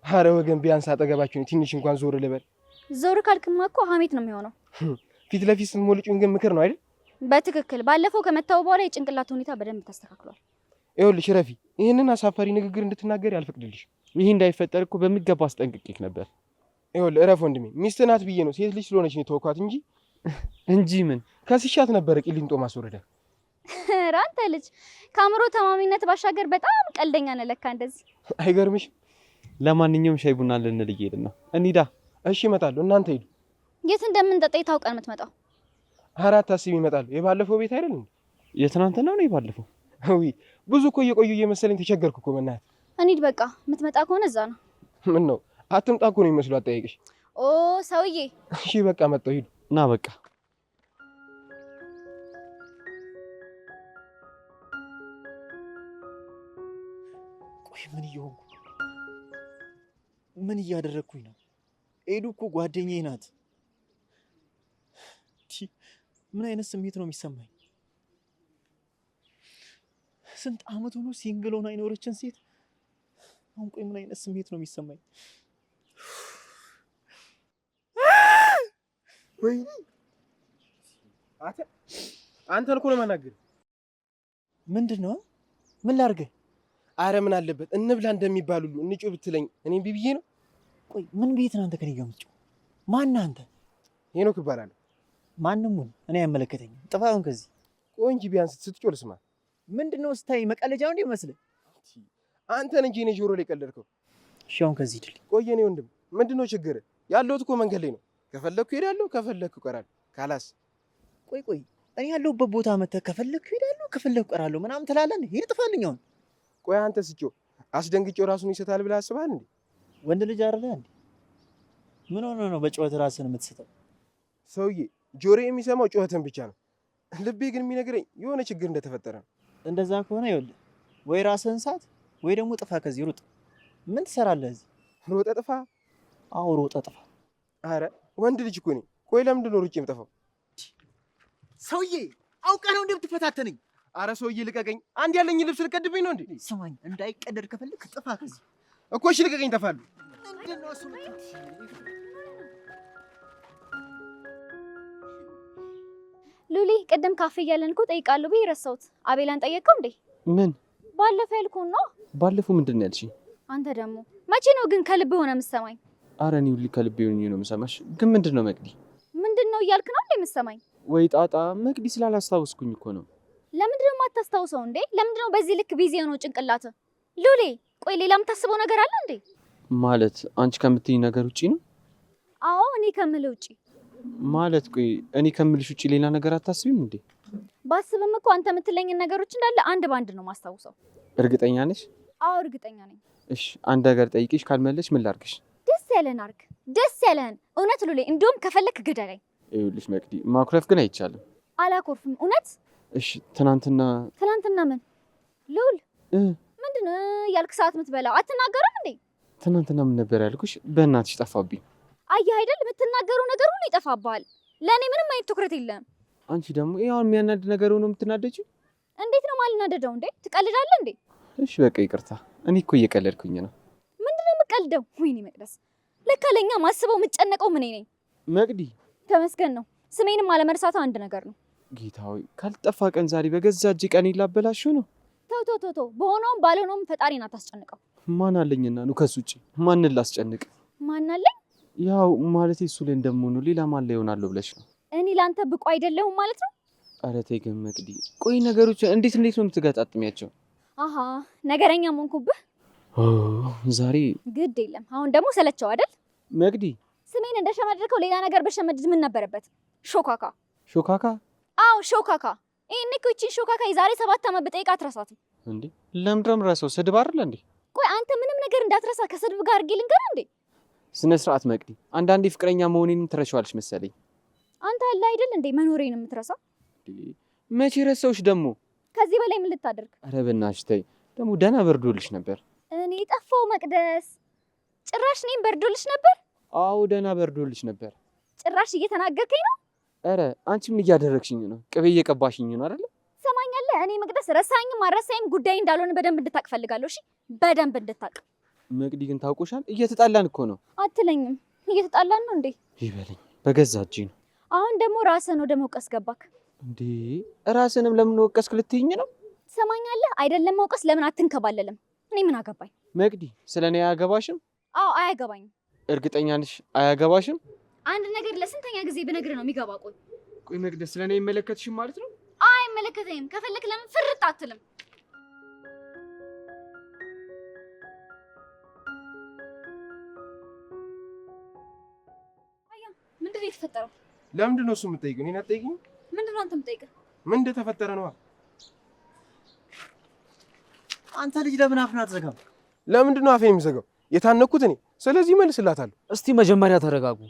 Speaker 2: አረ ወገን ቢያንስ አጠገባችሁ ነው። ትንሽ እንኳን ዞር ልበል።
Speaker 3: ዞር ካልክማ እኮ ሀሜት ነው የሚሆነው።
Speaker 2: ፊት ለፊት ስትሞልጩኝ ግን ምክር ነው አይደል?
Speaker 3: በትክክል ባለፈው ከመታው በኋላ የጭንቅላት ሁኔታ በደንብ ተስተካክሏል።
Speaker 2: ይኸውልሽ ረፊ፣ ይህንን አሳፋሪ ንግግር እንድትናገር ያልፈቅድልሽ።
Speaker 7: ይሄ እንዳይፈጠር እኮ በሚገባ አስጠንቅቄክ ነበር።
Speaker 2: ይኸውልህ እረፍ ወንድሜ። ሚስት ናት ብዬ ነው ሴት ልጅ ስለሆነች ነው የተወኳት እንጂ ምን ከስሻት ነበረ ቂሊንጦ ማስወረደ።
Speaker 3: ኧረ አንተ ልጅ ከአእምሮ ተማሚነት ባሻገር በጣም ቀልደኛ ነህ ለካ። እንደዚህ
Speaker 2: አይገርምሽም?
Speaker 7: ለማንኛውም ሻይ ቡና ልንል እየሄድን ነው። እንሂዳ።
Speaker 2: እሺ እመጣለሁ፣ እናንተ ሂዱ።
Speaker 3: የት እንደምንጠጣ የታውቀን የምትመጣው?
Speaker 2: አራት አስቢ ይመጣሉ። የባለፈው ቤት አይደል እንዴ?
Speaker 7: የትናንትና ነው የባለፈው?
Speaker 2: ዊ ብዙ እኮ እየቆዩ እየመሰለኝ ተቸገርኩ እኮ በእናትህ።
Speaker 3: እንሂድ በቃ። የምትመጣ ከሆነ እዛ ነው።
Speaker 2: ምን ነው አትምጣ እኮ ነው የሚመስለው አጠያየቅሽ።
Speaker 3: ኦ ሰውዬ።
Speaker 2: እሺ በቃ መጣሁ፣ ሂዱ።
Speaker 7: ና በቃ
Speaker 8: ቆይ ምን እያደረግኩኝ ነው? ኤዱ እኮ ጓደኛዬ ናት። ምን አይነት ስሜት ነው የሚሰማኝ? ስንት አመት ሆኖ ሲንግል ሆና አይኖረችን ሴት አሁን ቆይ ምን አይነት ስሜት ነው የሚሰማኝ?
Speaker 2: ወይ አንተን እኮ ነው የማናግር።
Speaker 8: ምንድን ነው? ምን ላድርግህ?
Speaker 2: አረ ምን አለበት እንብላ እንደሚባል ሁሉ እንጩ ብትለኝ እኔም ቢብዬ ነው።
Speaker 8: ቆይ ምን ቤት ነው አንተ ከኔ ጋር የምትጮህ? ማን አንተ?
Speaker 2: ሄኖክ እባላለሁ።
Speaker 8: ማንም ሁን እኔ አይመለከተኝም። ጥፋውን ከዚህ።
Speaker 2: ቆይ እንጂ ቢያንስ ስትጮህ ልስማ።
Speaker 8: ምንድነው ስታይ መቀለጃ ነው እንዴ መስለህ?
Speaker 2: አንተን እንጂ እኔ ጆሮ ላይ ቀለድከው።
Speaker 8: እሺ አሁን ከዚህ ድል።
Speaker 2: ቆይ እኔ ወንድም ምንድነው ችግር? ያለሁት እኮ መንገድ ላይ ነው። ከፈለኩ ሄዳለሁ፣ ከፈለኩ እቀራለሁ። ካላስ
Speaker 8: ቆይ እኔ ያለሁበት ቦታ መተህ ከፈለኩ ሄዳለሁ፣ ከፈለኩ እቀራለሁ ምናምን ትላለህ። ሄድ ጥፋልኝ አሁን።
Speaker 2: ቆይ አንተ ስጮህ አስደንግጬው ራሱን ይሰታል ብለህ አስበሃል እንዴ?
Speaker 8: ወንድ ልጅ አይደለህ እንዴ? ምን ሆነ ነው በጩኸት ራስን የምትስተው?
Speaker 2: ሰውዬ ጆሮ የሚሰማው ጩኸትን ብቻ ነው። ልቤ ግን የሚነግረኝ የሆነ ችግር እንደተፈጠረ ነው።
Speaker 8: እንደዛ ከሆነ ይኸውልህ ወይ ራስህን ሳት ወይ ደግሞ ጥፋ፣ ከዚህ ሩጥ። ምን ትሰራለህ እዚህ?
Speaker 2: ሮጠ ጥፋ?
Speaker 8: አዎ ሮጠ ጥፋ።
Speaker 2: አረ ወንድ ልጅ እኮ ነኝ። ቆይ ለምንድን ነው ሩጬ የምጠፋው?
Speaker 8: ሰውዬ አውቀህ ነው እንደምትፈታተነኝ?
Speaker 2: አረ ሰውዬ ልቀቀኝ። አንድ ያለኝ ልብስ ልቀድብኝ ነው እንዴ?
Speaker 8: ስማኝ፣ እንዳይቀደድ ከፈለክ ጥፋ ከዚህ።
Speaker 2: እኮ እሺ ልቀቀኝ፣ ተፋሉ።
Speaker 8: ምንድነው እሱ?
Speaker 3: ሉሊ ቅድም ካፌ እያለን እኮ ጠይቃለሁ ብዬ ረሳሁት። አቤላን ጠየቀው እንዴ?
Speaker 7: ምን
Speaker 3: ባለፈው ያልኩህን ነው።
Speaker 7: ባለፈው ምንድን ነው ያልሽኝ?
Speaker 3: አንተ ደግሞ መቼ ነው ግን ከልብ ሆነ የምትሰማኝ?
Speaker 7: ኧረ እኔ ሁሌ ከልቤ ሆኜ ነው የምሰማሽ። ግን ምንድን ነው መቅዲ?
Speaker 3: ምንድን ነው እያልክ ነው እንዴ የምትሰማኝ?
Speaker 7: ወይ ጣጣ መቅዲ ስላላስታወስኩኝ እኮ ነው።
Speaker 3: ለምንድን ነው የማታስታውሰው እንዴ? ለምንድን ነው በዚህ ልክ ቢዚ የሆነው ጭንቅላት? ሉሊ ቆይ ሌላ የምታስበው ነገር አለ እንዴ?
Speaker 7: ማለት አንቺ ከምትይኝ ነገር ውጪ ነው?
Speaker 3: አዎ እኔ ከምልህ ውጪ
Speaker 7: ማለት ቆይ እኔ ከምልሽ ውጪ ሌላ ነገር አታስቢም እንዴ?
Speaker 3: ባስብም እኮ አንተ የምትለኝን ነገሮች እንዳለ አንድ ባንድ ነው ማስታውሰው።
Speaker 7: እርግጠኛ ነሽ?
Speaker 3: አዎ እርግጠኛ ነኝ።
Speaker 7: እሺ አንድ ነገር ጠይቂሽ ካልመለሽ ምን ላድርግሽ?
Speaker 3: ደስ ያለህን አድርግ፣ ደስ ያለህን። እውነት ሉሊ እንደውም ከፈለክ ግደለኝ።
Speaker 7: ይኸውልሽ መቅዲ ማኩረፍ ግን አይቻልም።
Speaker 3: አላኮርፍም እውነት።
Speaker 7: እሺ ትናንትና
Speaker 3: ምን ሉል ምንድን ነው ያልክ ሰዓት የምትበላው? አትናገርም እንዴ?
Speaker 7: ትናንትና ምን ነበር ያልኩሽ? በእናትሽ ጠፋብኝ።
Speaker 3: አየህ አይደል የምትናገረው ነገር ሁሉ ይጠፋብሃል። ለእኔ ምንም አይነት ትኩረት የለም።
Speaker 7: አንቺ ደግሞ ይሄው የሚያናድ ነገር ሆኖ የምትናደጂው?
Speaker 3: እንዴት ነው ማልናደደው እንዴ? ትቀልዳለህ እንዴ?
Speaker 7: እሺ በቃ ይቅርታ። እኔ እኮ እየቀለድኩኝ ነው።
Speaker 3: ምንድነው የምቀልደው? ወይኔ መቅደስ፣ ለካ ለኛ ማስበው የምጨነቀው ምን ነኝ?
Speaker 7: መቅዲ
Speaker 3: ተመስገን ነው። ስሜንም አለመርሳት አንድ ነገር ነው።
Speaker 7: ጌታ ሆይ ካልጠፋ ቀን ዛሬ በገዛ እጅ ቀን ላበላሽው ነው።
Speaker 3: ተው በሆነውም ባልሆነውም ፈጣሪን አታስጨንቀው።
Speaker 7: ማን አለኝና ነው ከሱ ውጪ ማንን ላስጨንቅ?
Speaker 3: ማን አለኝ?
Speaker 7: ያው ማለት እሱ ላይ እንደምሆኑ ሌላ ማን ላይ ይሆናለሁ ብለሽ ነው?
Speaker 3: እኔ ላንተ ብቁ አይደለሁም ማለት ነው?
Speaker 7: ኧረ ተይ ግን መቅዲ፣ ቆይ ነገሮች እንዴት ነው የምትገጣጥሚያቸው?
Speaker 3: አሃ ነገረኛ ሞንኩብህ
Speaker 7: ዛሬ።
Speaker 3: ግድ የለም አሁን ደግሞ ሰለቸው አይደል?
Speaker 7: መቅዲ
Speaker 3: ስሜን እንደሸመድርከው ሌላ ነገር በሸመድድ ምን ነበረበት? ሾካካ
Speaker 7: ሾካካ?
Speaker 3: አዎ ሾካካ። ይሄን እኮ ይቺን ሾካካ የዛሬ 7 ዓመት ብጠይቅ አትረሳትም
Speaker 7: እንዴ? ለምንድነው የምረሳው? ስድብ አይደል እንዴ?
Speaker 3: ቆይ አንተ ምንም ነገር እንዳትረሳ ከስድብ ጋር አድርጌ ልንገርህ እንዴ?
Speaker 7: ስነ ስርዓት መቅዲ። አንዳንዴ ፍቅረኛ መሆኔንም ትረሻዋለሽ መሰለኝ።
Speaker 3: አንተ አለ አይደል እንዴ መኖሬን የምትረሳው?
Speaker 7: መቼ ረሳውሽ ደግሞ?
Speaker 3: ከዚህ በላይ ምን ልታደርግ?
Speaker 7: ኧረ በእናትሽ ተይ። ደግሞ ደህና በርዶልሽ ነበር።
Speaker 3: እኔ ጠፋው መቅደስ? ጭራሽ እኔም በርዶልሽ ነበር?
Speaker 7: አዎ ደህና በርዶልሽ ነበር።
Speaker 3: ጭራሽ እየተናገርከኝ ነው?
Speaker 7: ኧረ አንቺም እያደረግሽኝ ነው። ቅቤ እየቀባሽኝ ነው አይደል?
Speaker 3: ሰማኛለህ? እኔ መቅደስ ረሳኝም አረሳኝም ጉዳይ እንዳልሆነ በደንብ እንድታቅ ፈልጋለሁ። እሺ በደንብ እንድታቅ።
Speaker 7: መቅዲ ግን ታውቆሻል፣ እየተጣላን እኮ ነው።
Speaker 3: አትለኝም? እየተጣላን ነው እንዴ?
Speaker 7: ይበለኝ፣ በገዛ እጄ ነው።
Speaker 3: አሁን ደግሞ ራስህን ወደ መውቀስ ገባክ
Speaker 7: እንዴ? ራስንም ለምን ወቀስክ ልትይኝ ነው?
Speaker 3: ሰማኛለህ? አይደለም መውቀስ፣ ለምን አትንከባለልም? እኔ ምን አገባኝ?
Speaker 7: መቅዲ ስለኔ አያገባሽም?
Speaker 3: አዎ አያገባኝም።
Speaker 7: እርግጠኛ ነሽ አያገባሽም?
Speaker 3: አንድ ነገር ለስንተኛ ጊዜ ብነግርህ ነው የሚገባ?
Speaker 7: ቆይ መቅደስ ስለኔ አይመለከትሽም ማለት ነው?
Speaker 3: አይመለከተኝም። ከፈለክ ለምን ፍርጥ አትልም? ምንድን ነው የተፈጠረው?
Speaker 2: ለምንድን ነው እሱ የምትጠይቀው? እኔን አትጠይቂኝ?
Speaker 3: ምንድን ነው አንተ የምትጠይቀው?
Speaker 2: ምን እንደተፈጠረ ነው?
Speaker 8: አንተ ልጅ ለምን አፍህን አትዘጋም?
Speaker 2: ለምንድን ነው አፌን የምዘጋው? የታነኩት እኔ። ስለዚህ መልስላታለሁ።
Speaker 4: እስቲ መጀመሪያ ተረጋጉ።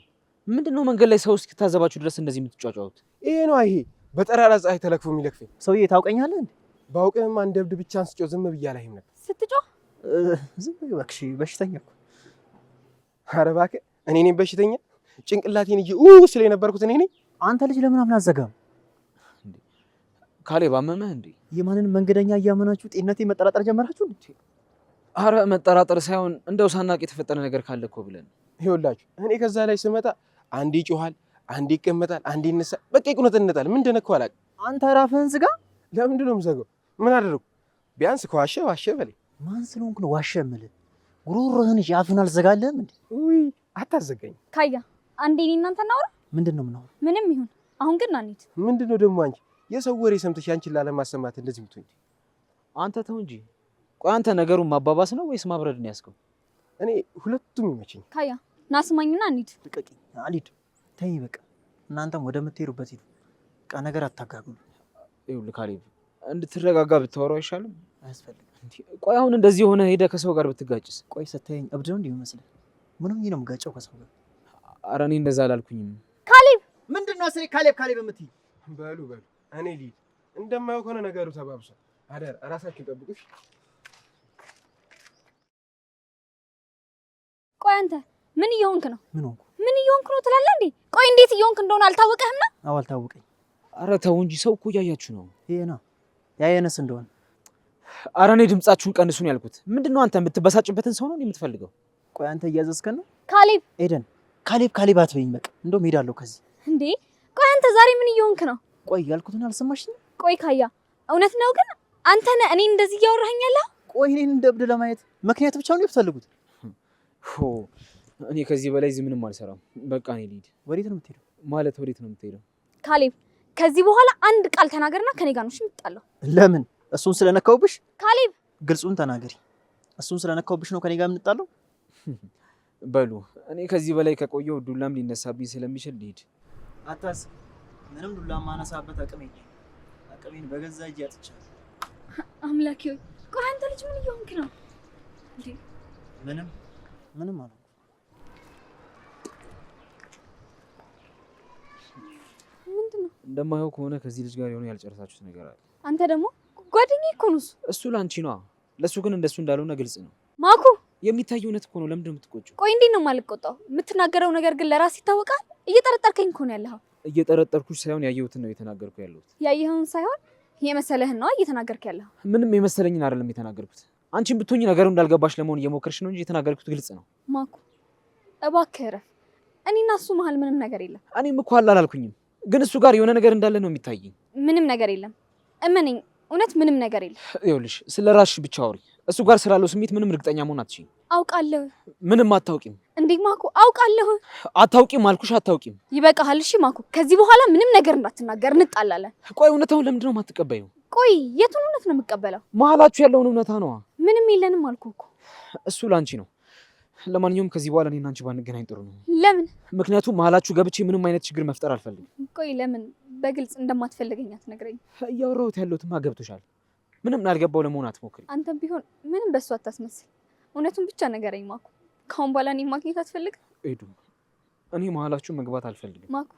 Speaker 4: ምንድነው መንገድ ላይ ሰው እስኪታዘባችሁ ድረስ እንደዚህ የምትጫጫውት?
Speaker 2: ይሄ ነው ይሄ በጠራራ ፀሐይ ተለክፎ የሚለክፈኝ
Speaker 8: ሰውዬ ታውቀኛለህ እንዴ?
Speaker 2: ባውቅህማ እንደ እብድ ብቻ አንስጮህ ዝም ብዬ አላይም ነበር።
Speaker 3: ስትጮህ
Speaker 8: ዝም ብዬ እባክሽ፣ በሽተኛ እኮ።
Speaker 2: ኧረ እባክህ እኔ ነኝ በሽተኛ? ጭንቅላቴን ስለ የነበርኩት እኔ ነኝ።
Speaker 8: አንተ ልጅ ለምን አፍህን አትዘጋም?
Speaker 4: ካሌብ አመመህ እንዴ?
Speaker 8: የማንን መንገደኛ እያመናችሁ ጤንነቴን መጠራጠር ጀመራችሁ እንዴ?
Speaker 4: አረ መጠራጠር ሳይሆን እንደው ሳናቅ የተፈጠረ ነገር ካለ እኮ ብለን።
Speaker 2: ይኸውላችሁ እኔ ከዛ ላይ ስመጣ አንዴ ይጮሃል፣ አንዴ ይቀመጣል፣ አንዴ ይነሳል። በቃ ይቁነጠነጣል። ምን እንደነካው አላውቅም።
Speaker 8: አንተ ራፍህን ዝጋ።
Speaker 2: ለምንድን ነው የምዘጋው? ምን አደረኩ? ቢያንስ ከዋሸ ዋሸ በለኝ።
Speaker 8: ማን ስለሆንኩ ነው ዋሸ የምልህ? ጉሮሮህን አፍህን አልዘጋልህም እንዴ?
Speaker 2: ውይ አታዘጋኝ።
Speaker 3: ካያ አንዴ እኔ እናንተ እናውራ።
Speaker 8: ምንድን ነው የምናወራው?
Speaker 3: ምንም ይሁን አሁን ግን ናኒት።
Speaker 2: ምንድን ነው ደግሞ አንቺ የሰው ወሬ ሰምተሽ አንቺን ላለማሰማት እንደዚህ ምትሆኝ?
Speaker 4: አንተ ተው እንጂ። ቆይ አንተ ነገሩን ማባባስ ነው ወይስ ማብረድ ነው ያዝከው?
Speaker 2: እኔ ሁለቱም ይመችኝ።
Speaker 3: ካያ ናስማኝና እንሂድ።
Speaker 8: ልቀቂኝ። አልሄድም። ተይ በቃ። እናንተም ወደምትሄዱበት ሂዱ። በቃ ነገር አታጋግሉ።
Speaker 4: ይኸውልህ ካሌብ እንድትረጋጋ ብታወራው አይሻልም?
Speaker 8: አያስፈልግም።
Speaker 4: ቆይ አሁን እንደዚህ ሆነ ሄደህ ከሰው ጋር ብትጋጭስ?
Speaker 8: ቆይ ስታየኝ እብድ ነው እንዲህ ይመስልህ? ምንም ነው የምጋጨው ከሰው ጋር?
Speaker 4: ኧረ እኔ እንደዛ አላልኩኝም።
Speaker 3: ካሌብ
Speaker 8: ምንድን ነው ስለ ካሌብ የምትይ?
Speaker 2: በሉ እኔ ልሂድ። እንደማየው ከሆነ ነገሩ ተባብሷል። አደር እራሳችሁን ጠብቁሽ።
Speaker 3: ቆይ አንተ ምን እየሆንክ ነው?
Speaker 8: ምን ሆንኩ?
Speaker 3: ምን እየሆንክ ነው ትላለህ እንዴ? ቆይ እንዴት እየሆንክ እንደሆነ አልታወቀህም ነው?
Speaker 8: አዎ አልታወቀኝ።
Speaker 4: ኧረ ተው እንጂ ሰው እኮ እያያችሁ ነው።
Speaker 8: ይሄና ያየነስ እንደሆነ።
Speaker 4: ኧረ እኔ ድምጻችሁን ቀንሱን ያልኩት ምንድነው? አንተ የምትበሳጭበትን ሰው ነው የምትፈልገው?
Speaker 8: ቆይ አንተ እያዘዝከን ነው?
Speaker 3: ካሌብ
Speaker 8: ኤደን ካሌብ አትበይኝ። በቃ እንደውም ሄዳለሁ ከዚህ።
Speaker 3: እንዴ ቆይ አንተ ዛሬ ምን እየሆንክ ነው?
Speaker 8: ቆይ ያልኩትን አልሰማሽኝ?
Speaker 3: ቆይ ካያ እውነት ነው ግን አንተ ነህ እኔ እንደዚህ እያወራኸኝ ያለኸው?
Speaker 8: ቆይ እኔን እንደ እብድ ለማየት ምክንያት ብቻ ነው የምትፈልጉት?
Speaker 4: እኔ ከዚህ በላይ እዚህ ምንም አልሰራም። በቃ እኔ ልሂድ።
Speaker 8: ወዴት ነው የምትሄደው?
Speaker 4: ማለት ወዴት ነው የምትሄደው?
Speaker 3: ካሌብ ከዚህ በኋላ አንድ ቃል ተናገርና ከኔ ጋር ነው እሺ የምትጣለው?
Speaker 8: ለምን? እሱን ስለነካውብሽ?
Speaker 3: ካሌብ
Speaker 8: ግልጹን ተናገሪ። እሱን ስለነካውብሽ ነው ከኔ ጋር የምንጣለው?
Speaker 4: በሉ እኔ ከዚህ በላይ ከቆየው ዱላም ሊነሳብኝ ስለሚችል ልሂድ።
Speaker 8: አታስብ፣ ምንም ዱላ ማነሳበት አቅሜን በገዛ እጅ አጥቻለሁ።
Speaker 3: አምላኬ ሆይ ቆይ አንተ ልጅ ምን እየሆንክ ነው እንዴ?
Speaker 8: ምንም አለ።
Speaker 3: ምንድነው?
Speaker 4: እንደማየው ከሆነ ከዚህ ልጅ ጋር የሆነ ያልጨረሳችሁት ነገር አለ።
Speaker 3: አንተ ደግሞ ጓደኛዬ እኮ ነው
Speaker 4: እሱ ላንቺ ነው፣ ለሱ ግን እንደሱ እንዳልሆነ ግልጽ ነው።
Speaker 3: ማኩ
Speaker 4: የሚታይ እውነት እኮ ነው። ለምንድን ነው የምትቆጪው?
Speaker 3: ቆይ እንዴት ነው የማልቆጣው? የምትናገረው ነገር ግን ለራስ ይታወቃል። እየጠረጠርከኝ እኮ ነው ያለኸው።
Speaker 4: እየጠረጠርኩሽ ሳይሆን ያየሁትን ነው የተናገርኩ ያለሁት።
Speaker 3: ያየኸውን ሳይሆን የመሰለህን ነው እየተናገርክ ያለኸው።
Speaker 4: ምንም የመሰለኝን አይደለም የተናገርኩት። አንቺን ብትሆኚ ነገሩ እንዳልገባሽ ለመሆን እየሞከርሽ ነው እንጂ የተናገርኩት ግልጽ ነው።
Speaker 3: ማኩ እባክህ እረፍ። እኔና እሱ መሀል ምንም ነገር የለም።
Speaker 4: እኔም እኮ አላልኩኝም፣ ግን እሱ ጋር የሆነ ነገር እንዳለ ነው የሚታየኝ።
Speaker 3: ምንም ነገር የለም፣ እመነኝ። እውነት ምንም ነገር የለም።
Speaker 4: ይኸውልሽ ስለ ራስሽ ብቻ አውሪ። እሱ ጋር ስላለው ስሜት ምንም እርግጠኛ መሆን አትችይም።
Speaker 3: አውቃለሁ።
Speaker 4: ምንም አታውቂም።
Speaker 3: እንዴ ማኩ አውቃለሁ።
Speaker 4: አታውቂም አልኩሽ፣ አታውቂም።
Speaker 3: ይበቃሃል። እሺ ማኩ ከዚህ በኋላ ምንም ነገር እንዳትናገር፣ እንጣላለን።
Speaker 4: ቆይ እውነታውን ለምንድን ነው የማትቀበዩ?
Speaker 3: ቆይ የቱን እውነት ነው የምቀበለው?
Speaker 4: መሀላችሁ ያለውን እውነታ ነዋ።
Speaker 3: ምንም የለንም አልኩህ እኮ።
Speaker 4: እሱ ላንቺ ነው። ለማንኛውም ከዚህ በኋላ እኔና አንቺ ባንገናኝ ጥሩ ነው።
Speaker 3: ለምን?
Speaker 4: ምክንያቱም መሀላችሁ ገብቼ ምንም አይነት ችግር መፍጠር አልፈልግም።
Speaker 3: ቆይ ለምን በግልጽ እንደማትፈልገኝ አትነግረኝ?
Speaker 4: እያወራሁት ያለሁትማ ገብቶሻል። ምንም ላልገባው ለመሆን አትሞክሪ።
Speaker 3: አንተም ቢሆን ምንም በሱ አታስመስል። እውነቱን ብቻ ንገረኝ ማኩ። ካሁን በኋላ እኔን ማግኘት አትፈልግም?
Speaker 4: ሄዱ እኔ መሀላችሁ መግባት አልፈልግም።
Speaker 3: ማኩ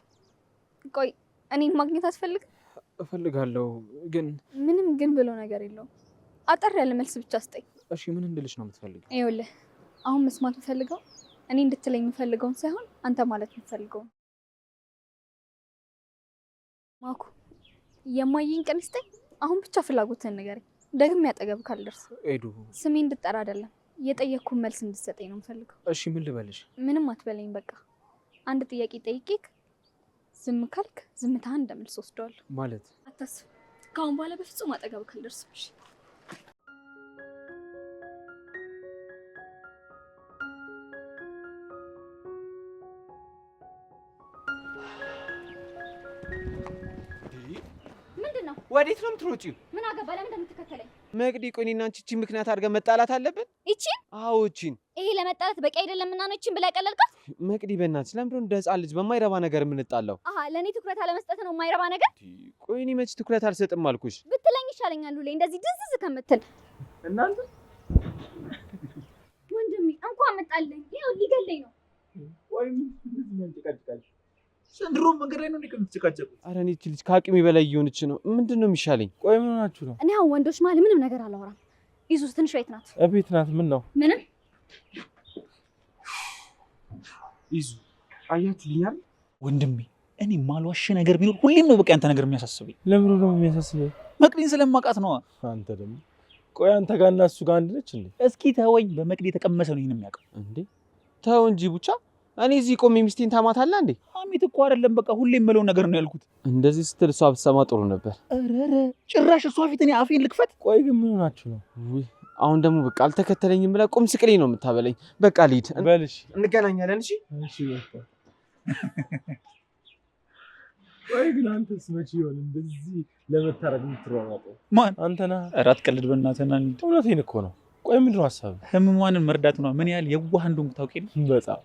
Speaker 3: ቆይ እኔን ማግኘት አትፈልግም?
Speaker 4: እፈልጋለሁ ግን
Speaker 3: ምንም ግን ብሎ ነገር የለውም። አጠር ያለ መልስ ብቻ ስጠኝ።
Speaker 4: እሺ ምን እንድልሽ ነው የምትፈልገው?
Speaker 3: ይኸውልህ አሁን መስማት የምፈልገው እኔ እንድትለኝ የምፈልገውን ሳይሆን አንተ ማለት የምፈልገውን። ማኩ የማየኝ ቀን ስጠኝ። አሁን ብቻ ፍላጎትህን ንገረኝ። ደግሜ አጠገብ ካልደርስ
Speaker 4: ሄዱ
Speaker 3: ስሜ እንድጠራ አይደለም የጠየቅኩን መልስ እንድትሰጠኝ ነው የምፈልገው።
Speaker 4: እሺ ምን ልበልሽ?
Speaker 3: ምንም አትበለኝ። በቃ አንድ ጥያቄ ጠይቄክ ዝም ካልክ ዝምታህን እንደምልስ ወስደዋለሁ።
Speaker 4: ማለት
Speaker 3: አታስብ። ከአሁን በኋላ በፍጹም አጠገብ ካልደርስም። እሺ ምንድነው?
Speaker 7: ወዴት ነው የምትሮጪው?
Speaker 3: ምን አገባ? ለምን እንደምትከተለኝ?
Speaker 7: መቅዲ ቆይ እኔና አንቺ እቺን ምክንያት አድርገን መጣላት አለብን?
Speaker 3: ይቺን?
Speaker 7: አዎ እቺን።
Speaker 3: ይሄ ለመጣላት በቂ አይደለም እና ነው ይቺን ብላ ቀለልካት?
Speaker 7: መቅዲ በእናትሽ ለምንድን ነው እንደ ሕፃን ልጅ በማይረባ ነገር የምንጣላው?
Speaker 3: አሃ ለኔ ትኩረት አለመስጠት ነው የማይረባ ነገር?
Speaker 7: ቆይ እኔ መች ትኩረት አልሰጥም አልኩሽ?
Speaker 3: ብትለኝ ይሻለኛል ሁሌ እንደዚህ ድዝዝ ከምትል።
Speaker 7: እናንተ
Speaker 3: ወንድሜ እንኳን መጣልኝ። ይኸው ሊገለኝ ነው።
Speaker 5: ወይ ምን ትጨቃጭቃለሽ? ዘንድሮ መንገድ ላይ ነው እንደምትጨቃጨቁት?
Speaker 7: ኧረ እኔ እቺ ልጅ ከአቅሜ በላይ እየሆነች ነው። ምንድን ነው የሚሻለኝ?
Speaker 1: ቆይ ምን ሆናችሁ ነው?
Speaker 3: እኔ አሁን ወንዶች ማለት ምንም ነገር አላወራም። ይዙስ ትንሽ ቤት ናት።
Speaker 1: እቤት ናት። ምን ነው?
Speaker 3: ምንም
Speaker 5: ይዙ አያችሁልኛል? ወንድሜ እኔ ማልዋሽ ነገር ቢኖር ሁሌም ነው በቃ ያንተ ነገር የሚያሳስበኝ።
Speaker 1: ለምን ነው የሚያሳስበው?
Speaker 5: መቅዲን ስለማውቃት ነው።
Speaker 1: አንተ ደግሞ ቆይ አንተ ጋር እና እሱ ጋር አንድ ነች እንዴ?
Speaker 5: እስኪ ተወኝ። በመቅዲ የተቀመሰ ነው ይሄን የሚያውቀው
Speaker 7: እንዴ? ተው እንጂ ቡቻ። እኔ እዚህ ቆሜ ሚስቴን ታማታለህ እንዴ?
Speaker 5: ሀሜት እኮ አይደለም፣ በቃ ሁሌ የምለው ነገር ነው ያልኩት።
Speaker 7: እንደዚህ ስትል እሷ ብትሰማ ጥሩ ነበር።
Speaker 5: ኧረ ጭራሽ እሷ ፊት እኔ አፌን ልክፈት?
Speaker 1: ቆይ ግን ምን ሆናችሁ ነው?
Speaker 7: ውይ አሁን ደግሞ በቃ አልተከተለኝም ብለህ ቁም ስቅሌ ነው የምታበለኝ። በቃ ልሂድ።
Speaker 1: በልሽ
Speaker 7: እንገናኛለን። እሺ
Speaker 1: እሺ በቃ። ቆይ ግን አንተስ መቼ ይሆን እንደዚህ ለመታረቅ የምትሯሯጠው?
Speaker 5: ማን?
Speaker 1: አንተ ነህ።
Speaker 5: ኧረ አትቀልድ በእናትህ ና እንሂድ።
Speaker 1: እውነቴን እኮ ነው። ቆይ ምንድን ነው ሀሳብህ?
Speaker 5: ህመሟንን መርዳት ነው። ምን ያህል የዋህ እንደሆንኩ ታውቂ ነው?
Speaker 1: በጣም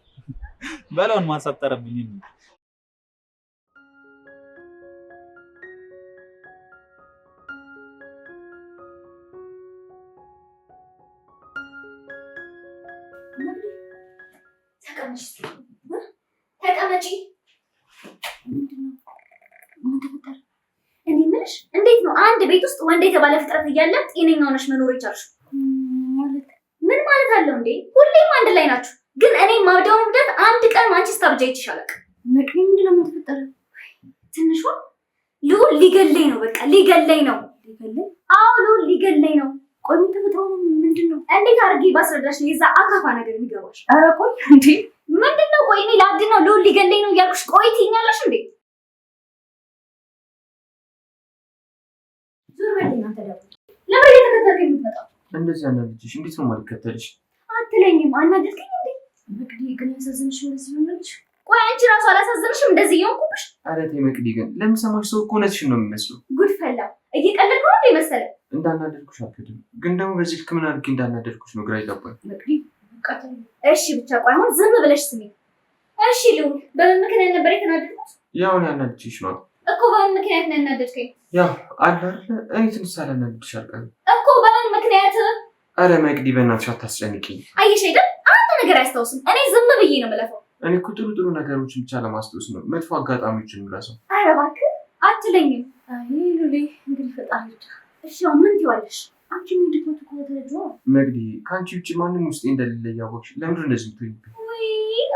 Speaker 5: በላውን ማንሳት ጠረብኝ።
Speaker 6: ተቀመጪ። ምን ተፈጠረ? እኔ የምልሽ እንዴት ነው አንድ ቤት ውስጥ ወንድ የተባለ ፍጥረት እያለ ጤነኛ ሆነሽ መኖር የቻልሽው? ማለት ምን ማለት አለው እንዴ? ሁሌም አንድ ላይ ናችሁ። ግን እኔ ማብዳው ምክንያት አንድ ቀን አንቺ ስታብጃ ይችላል። መቅዲ ምንድን ነው የምትፈጠረ? ትንሿ ልዑል ሊገለኝ ነው። በቃ ሊገለኝ ነው። ሊገለኝ? አዎ ልዑል ሊገለኝ ነው። ቆይ ምን ተፈጥሮ ነው? ምንድን ነው? እንዴት አድርጌ ባስረዳሽ ነው የዛ አካፋ ነገር የሚገባሽ? ኧረ ቆይ እንዴ ምንድን ነው? ቆይ እኔ ላብድ ነው ልዑል ሊገለኝ ነው እያልኩሽ ቆይ ትይኛለሽ እንዴ? በልኝ አንተ ደግሞ ለምን እየተከተልከኝ የምትመጣው?
Speaker 1: እንደዚህ አናድጅሽ። እንዴት ነው የማልከተልሽ?
Speaker 6: አትለኝም። አናደድከኝ እንዴ? መቅዲ ግን ያሳዝንሽ እንደዚህ ሆነልሽ። ቆይ አንቺ ራሱ አላሳዝንሽም እንደዚህ እየሆንኩብሽ?
Speaker 1: ኧረ ተይ መቅዲ፣ ግን ለምሰማሽ ሰው እኮ እውነትሽን ነው የሚመስለው።
Speaker 6: ጉድ ፈላ። እየቀለድኩ ነው እንዴ መሰለህ?
Speaker 1: እንዳናደድኩሽ አልክድም፣ ግን ደግሞ በዚህ ልክ ምን አድርጌ እንዳናደድኩሽ ነው ግራ ይገባል።
Speaker 6: መቅዲ እሺ ብቻ ቆይ አሁን ዝም ብለሽ ስሚ እሺ። ልውል በምን ምክንያት ነበር የተናደድኩት?
Speaker 1: ያው እኔ ያናድድሽ ነው
Speaker 6: እኮ። በምን ምክንያት ነው ያናደድከኝ?
Speaker 1: ያው አለ አይደል እኔ ትንሽ ሳላናድድሽ አልቀርም
Speaker 6: እኮ። በምን ምክንያት?
Speaker 1: ኧረ መቅዲ በእናትሽ አታስጨንቂኝ።
Speaker 6: አየሽ አይደል አንድ ነገር አያስታውስም። እኔ ዝም ብዬ ነው የምለፈው።
Speaker 1: እኔ እኮ ጥሩ ጥሩ ነገሮችን ብቻ ለማስታወስ ነው መጥፎ አጋጣሚዎችን የምረሳው።
Speaker 6: ኧረ እባክህ አትለኝም። አይ ሉሌ እንግዲህ ፈጣሪ ይርዳ። እሺ አሁን ምን ትይዋለሽ? አንቺ ምን ድክመት እኮ ተረጅው
Speaker 1: መቅዲ፣ ከአንቺ ውጭ ማንም ውስጤ እንደሌለ እያወቅሽ ለምንድን ነው እንደዚህ የምትሆኝብኝ?
Speaker 6: ወይ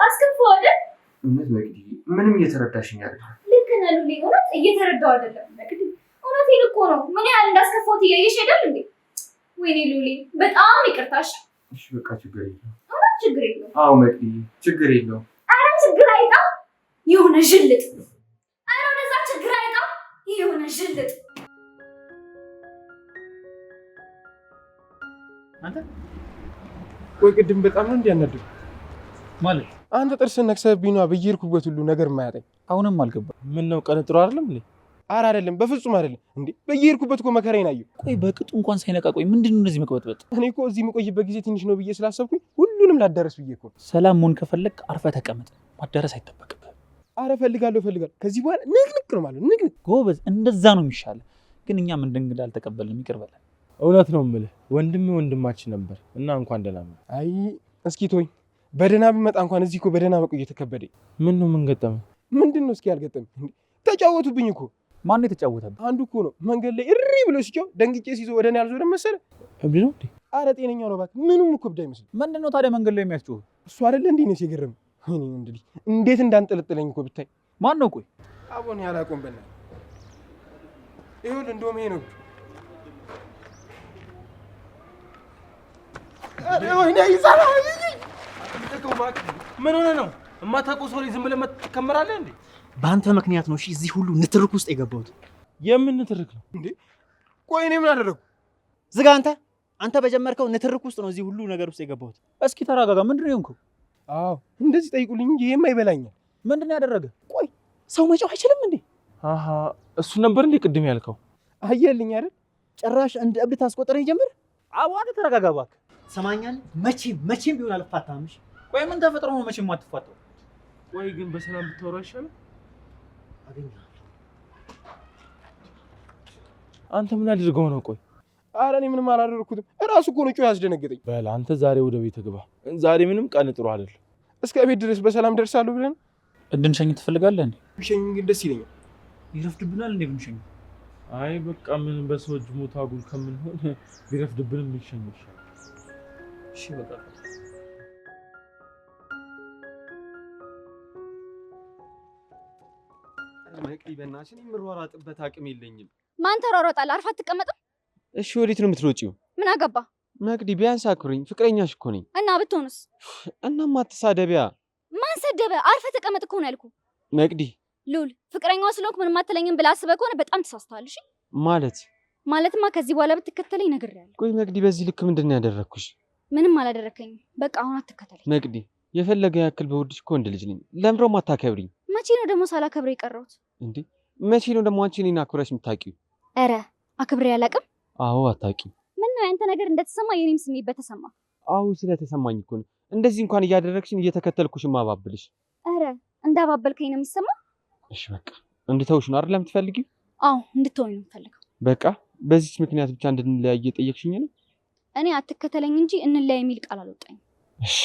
Speaker 6: አስከፋው አይደል?
Speaker 1: እውነት መቅዲ፣ ምንም እየተረዳሽኝ አይደለም።
Speaker 6: ልክ ነህ ሉሌ፣ እውነት እየተረዳው አይደለም መቅዲ። እውነቴን እኮ ነው። ምን ያህል እንዳስከፋሁት እያየሽ አይደል እንዴ? ወይኔ ሉሌ በጣም ይቅርታሽ።
Speaker 1: እሺ በቃ ችግር የለውም።
Speaker 6: እውነት ችግር የለውም።
Speaker 1: አዎ መቅዲ ችግር የለውም።
Speaker 6: ኧረ ችግር አይጣ የሆነ ዥልጥ። ኧረ ወደዛ ችግር አይጣ የሆነ ዥልጥ።
Speaker 2: አንተ ቆይ ቅድም በጣም ነው እንዲያናድዱ
Speaker 5: ማለት
Speaker 2: አንተ ጥርስን ነክሰህብኝ ነዋ በየሄድኩበት ሁሉ ነገር ማያጠኝ።
Speaker 5: አሁንም አልገባም።
Speaker 1: ምን ነው ቀን ጥሩ አይደለም እንዴ?
Speaker 2: ኧረ አይደለም፣ በፍጹም አይደለም። እንዴ በየሄድኩበት እኮ መከራዬን አየሁ።
Speaker 5: ቆይ በቅጡ እንኳን ሳይነቃ ቆይ ምንድነው እንደዚህ መቅበጥበጥ?
Speaker 2: እኔ እኮ እዚህ የምቆይበት ጊዜ ትንሽ ነው ብዬ ስላሰብኩኝ ሁሉንም ላዳረስ ብዬ እኮ።
Speaker 5: ሰላም መሆን ከፈለግ አርፈህ ተቀመጥ። ማዳረስ አይጠበቅብህም።
Speaker 2: ኧረ እፈልጋለሁ። ከዚህ በኋላ ንቅንቅ ነው ማለት ንቅንቅ።
Speaker 5: ጎበዝ፣ እንደዛ ነው የሚሻለው። ግን እኛም እንደ እንግዳ አልተቀበልንም። ይቅር በለን።
Speaker 1: እውነት ነው የምልህ ወንድማችን ነበር እና እንኳን ደህና መጣ።
Speaker 2: አይ እስኪ ተወኝ። በደህና ብመጣ እንኳን እዚህ እኮ በደህና መቆየት ከበደኝ።
Speaker 1: ምን ገጠመህ?
Speaker 2: ምንድን ነው እስኪ ያልገጠመኝ? ተጫወቱብኝ እኮ።
Speaker 5: ማን የተጫወተብህ?
Speaker 2: አንዱ እኮ ነው መንገድ ላይ እሪ ብሎ ሲጮህ ደንግጬ ሲይዘው ወደ እኔ አልዞረም መሰለህ።
Speaker 1: እብድ ነው እንዴ?
Speaker 2: ኧረ ጤነኛው ነው እባክህ። ምንም እኮ እብድ አይመስልም።
Speaker 5: ምንድን ነው ታዲያ መንገድ ላይ የሚያስጮህ?
Speaker 2: እሱ አይደለ እንዴ ነው ሲገርም። እኔ ወንድ ልጅ እንዴት እንዳንጠለጥለኝ እኮ ብታይ።
Speaker 5: ማን ነው? ቆይ
Speaker 2: አቦን ያላቆም በላ ይሁን እንደውም ይሄ ነው።
Speaker 1: ምን ሆነ ነው? የማታውቀው ሰው ላይ ዝም ብለህ ትከመራለህ እንዴ?
Speaker 8: በአንተ ምክንያት ነው እሺ እዚህ ሁሉ ንትርክ ውስጥ የገባሁት።
Speaker 1: የምን ንትርክ ነው
Speaker 2: እንዴ? ቆይ እኔ ምን አደረኩ?
Speaker 8: ዝጋ አንተ በጀመርከው ንትርክ ውስጥ ነው እዚህ ሁሉ ነገር ውስጥ የገባሁት።
Speaker 5: እስኪ ተረጋጋ። ምንድን ነው የሆንከው?
Speaker 2: አዎ እንደዚህ ጠይቁልኝ እንጂ ይሄማ ይበላኛል።
Speaker 5: ምንድን ነው ያደረገ?
Speaker 8: ቆይ ሰው መጫው አይችልም እንዴ?
Speaker 1: አሃ እሱ ነበር እንዴ ቅድም ያልከው?
Speaker 2: አየልኝ አይደል?
Speaker 8: ጭራሽ እንደ እብድ ታስቆጥረኝ ጀምር።
Speaker 5: አንተ ተረጋጋ እባክህ።
Speaker 8: ሰማኛል። መቼም ቢሆን አልፋታም። እሺ
Speaker 5: ቆይ ምን ተፈጥሮ ነው መቼም የማትፋታው?
Speaker 1: ቆይ ግን በሰላም ብታወራ ይሻላል።
Speaker 8: አገኘሃለሁ።
Speaker 1: አንተ ምን አድርገው ነው? ቆይ
Speaker 2: ኧረ እኔ ምንም አላደረኩትም። እራሱ እኮ ነው ጮህ ያስደነገጠኝ።
Speaker 1: በል አንተ ዛሬ ወደ ቤት ግባ። ዛሬ ምንም ቀን ጥሩ አይደለም።
Speaker 2: እስከ ቤት ድረስ በሰላም ደርሳለሁ ብለን
Speaker 5: እንድንሸኝ ትፈልጋለህ እንዴ?
Speaker 2: ቢሸኝ ግን ደስ ይለኛል።
Speaker 5: ይረፍድብናል እንዴ ብንሸኝ?
Speaker 1: አይ በቃ ምን በሰው እጅ ሞት አጉል ከምንሆን ቢረፍድብንም ልንሸኝ ይሻላል።
Speaker 5: እሺ በቃ
Speaker 7: መቅዲ በእናትሽ እኔ የምሯሯጥበት አቅም የለኝም።
Speaker 3: ማን ተሯሯጣል? አርፋ አትቀመጥም?
Speaker 7: እሺ ወዴት ነው የምትሮጪው?
Speaker 3: ምን አገባ?
Speaker 7: መቅዲ ቢያንስ አክብሪኝ፣ ፍቅረኛሽ እኮ ነኝ።
Speaker 3: እና ብትሆንስ?
Speaker 7: እናማ አትሳደቢያ።
Speaker 3: ማን ሰደበ? አርፈ ተቀመጥ እኮ ነው ያልኩህ።
Speaker 7: መቅዲ
Speaker 3: ሉል ፍቅረኛው ስለሆንኩ ምንም አትለኝም ብለህ አስበህ ከሆነ በጣም ተሳስተሃል። እሺ ማለትማ ከዚህ በኋላ ብትከተለኝ ነግሬሃለሁ።
Speaker 7: ቆይ መቅዲ በዚህ ልክ ምንድን ነው ያደረግኩሽ?
Speaker 3: ምንም አላደረከኝም። በቃ አሁን አትከተለኝ።
Speaker 7: መቅዲ የፈለገ ያክል በውድሽ እኮ ወንድ ልጅ ነኝ። ለምንድን ነው የማታከብሪኝ?
Speaker 3: መቼ ነው ደግሞ ሳላከብር የቀረሁት?
Speaker 7: እንዴ መቼ ነው ደግሞ አንቺ እኔን አክብረሽ የምታውቂው?
Speaker 3: ኧረ አክብሬ አላውቅም።
Speaker 7: አዎ አታውቂም።
Speaker 3: ምን ነው ያንተ ነገር እንደተሰማ የኔም ስሜት በተሰማ?
Speaker 7: አዎ ስለተሰማኝ እኮ ነው እንደዚህ እንኳን እያደረግሽኝ እየተከተልኩሽ ማባብልሽ።
Speaker 3: ኧረ እንዳባበልከኝ ነው የሚሰማ።
Speaker 7: እሺ በቃ እንድተውሽ ነው አይደል የምትፈልጊው?
Speaker 3: አዎ እንድትወኝ ነው የምፈልገው።
Speaker 7: በቃ በዚህ ምክንያት ብቻ እንድንለያይ እየጠየቅሽኝ ነው?
Speaker 3: እኔ አትከተለኝ እንጂ እንለያይ የሚል ቃል አልወጣኝም።
Speaker 7: እሺ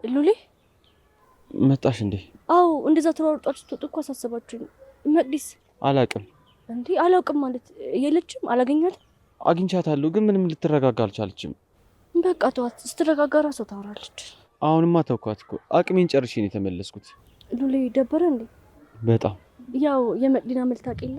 Speaker 9: ሉሊ
Speaker 7: መጣሽ እንዴ?
Speaker 9: አዎ እንደዛ ተሯሯጣችሁ ስትወጡ እኮ አሳሰባችሁኝ። መቅዲስ?
Speaker 7: አላውቅም።
Speaker 9: እንዴ አላውቅም ማለት የለችም? አላገኛትም?
Speaker 7: አግኝቻታለሁ ግን ምንም ልትረጋጋ አልቻለችም።
Speaker 9: በቃ ተዋት፣ ስትረጋጋ ራሷ ታወራለች።
Speaker 7: አሁንማ ተውኳት እኮ አቅሜን ጨርሼ ነው የተመለስኩት።
Speaker 9: ሉሌ ደበረ እንዴ?
Speaker 1: በጣም
Speaker 9: ያው የመቅዲና መልክ ታውቂለ?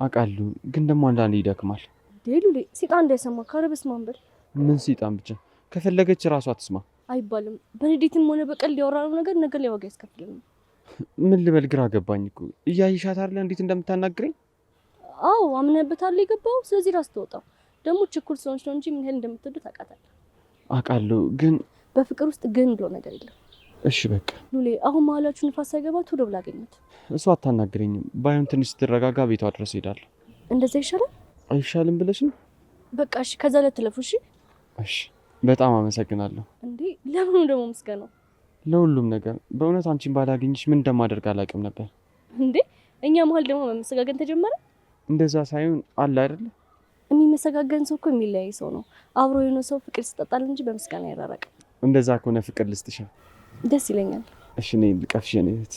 Speaker 7: አውቃለሁ፣ ግን ደግሞ አንዳንዴ ይደክማል።
Speaker 9: ሉሌ ሲጣን እንዳይሰማ ካረበስ ማንበል።
Speaker 7: ምን ሲጣን ብቻ ከፈለገች ራሷ አትስማ
Speaker 9: አይባልም። በንዴትም ሆነ በቀል ያወራነው ነገር ላይ ዋጋ ያስከፍለናል።
Speaker 7: ምን ልበል ግራ ገባኝ እኮ። እያይሻት አይደለ እንዴት እንደምታናግረኝ?
Speaker 9: አዎ አምነህበታል የገባው። ስለዚህ ራስ ተወጣው። ደግሞ ችኩል ስለሆንሽ ነው እንጂ ምን ያህል እንደምትወደው ታውቃታለህ።
Speaker 7: አውቃለሁ፣ ግን
Speaker 9: በፍቅር ውስጥ ግን ብሎ ነገር የለም።
Speaker 7: እሺ በቃ
Speaker 9: ሉሌ አሁን መሀላችሁ ንፋስ ሳይገባ ቶሎ ብላ አገኘት።
Speaker 7: እሷ አታናግረኝም። ባይሆን ትንሽ ስትረጋጋ ቤቷ ድረስ ሄዳለሁ።
Speaker 9: እንደዛ ይሻላል።
Speaker 7: አይሻልም ብለሽ ነው?
Speaker 9: በቃ እሺ፣ ከዛ ላይ ትለፉ። እሺ
Speaker 7: እሺ፣ በጣም አመሰግናለሁ።
Speaker 9: እንዴ ለምን ደግሞ ምስጋናው?
Speaker 7: ለሁሉም ነገር በእውነት አንቺን ባላገኝሽ ምን እንደማደርግ አላውቅም ነበር።
Speaker 9: እንዴ እኛ መሀል ደግሞ መመሰጋገን ተጀመረ።
Speaker 7: እንደዛ ሳይሆን አለ አይደለ?
Speaker 9: የሚመሰጋገን ሰው እኮ የሚለያይ ሰው ነው። አብሮ የሆነ ሰው ፍቅር ይሰጣል እንጂ በምስጋና አይራራቅም።
Speaker 7: እንደዛ ከሆነ ፍቅር ልስጥሻ።
Speaker 9: ደስ ይለኛል።
Speaker 7: እሺ እኔ ልቀፍሽ የኔ እህት።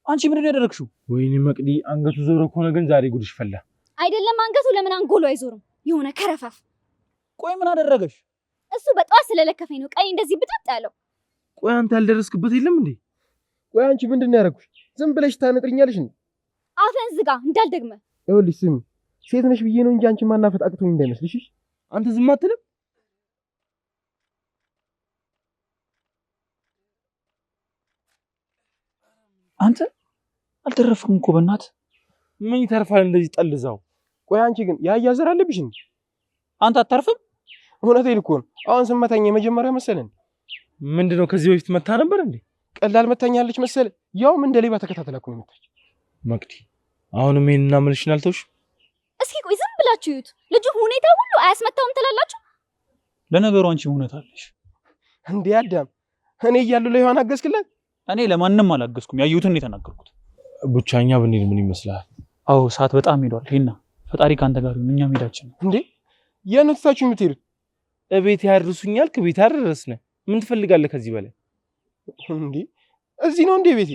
Speaker 5: አንቺ ምንድን ነው ያደረግሽው?
Speaker 1: ወይኔ መቅዲ፣ አንገቱ ዞሮ ከሆነ ግን ዛሬ ጉድሽ ፈላ።
Speaker 6: አይደለም አንገቱ፣ ለምን አንጎሉ አይዞርም? የሆነ ከረፈፍ።
Speaker 5: ቆይ ምን አደረገሽ?
Speaker 6: እሱ በጠዋት ስለለከፈኝ ነው ቀይ እንደዚህ ብጥጥ ያለው።
Speaker 1: ቆይ አንተ ያልደረስክበት የለም እንዴ?
Speaker 2: ቆይ አንቺ ምንድን ነው ያደረኩሽ? ዝም ብለሽ ታነጥርኛለሽ እንዴ?
Speaker 6: አፈን ዝጋ እንዳልደግመ።
Speaker 2: ይኸውልሽ ስሚ፣ ሴት ነሽ ብዬ ነው እንጂ አንቺ ማናፈጥ አቅቶኝ እንዳይመስልሽ።
Speaker 1: አንተ ዝም አትልም?
Speaker 5: አንተ አልተረፍክም እኮ በእናትህ።
Speaker 1: ምን ይተርፋል እንደዚህ ጠልዛው?
Speaker 2: ቆይ አንቺ ግን ያያዘር አለብሽ እንዴ?
Speaker 5: አንተ አታርፍም?
Speaker 2: እውነቴን እኮ ነው። አሁን ስመታኝ የመጀመሪያ መሰለን።
Speaker 1: ምንድነው ከዚህ በፊት መታ ነበር እንዴ?
Speaker 2: ቀላል መታኛለች መሰለ። ያውም እንደ ሌባ ተከታተላ እኮ ነው የመታች።
Speaker 1: መቅዲ አሁንም ይሄንና መልሽን አልተውሽ?
Speaker 6: እስኪ ቆይ ዝም ብላችሁ ይዩት። ልጁ ሁኔታ ሁሉ አያስመታውም ትላላችሁ?
Speaker 5: ለነገሩ አንቺ እውነት አለሽ
Speaker 2: እንዴ አዳም። እኔ እያለሁ ለዮሐን አገዝክላት?
Speaker 5: እኔ ለማንም አላገዝኩም። ያየሁትን ነው የተናገርኩት።
Speaker 1: ብቻኛ ብንሄድ ምን ይመስላል?
Speaker 5: አዎ ሰዓት በጣም ሄዷል። ሄና ፈጣሪ ካንተ ጋር ይሁን። እኛም ሄዳችን ነው
Speaker 2: እንዴ? የት ትታችሁ የምትሄዱት?
Speaker 1: እቤት ያድርሱኛል። ከቤት አደረስነ። ምን ትፈልጋለህ ከዚህ በላይ?
Speaker 2: እንዴ እዚህ ነው እንዴ ቤቴ?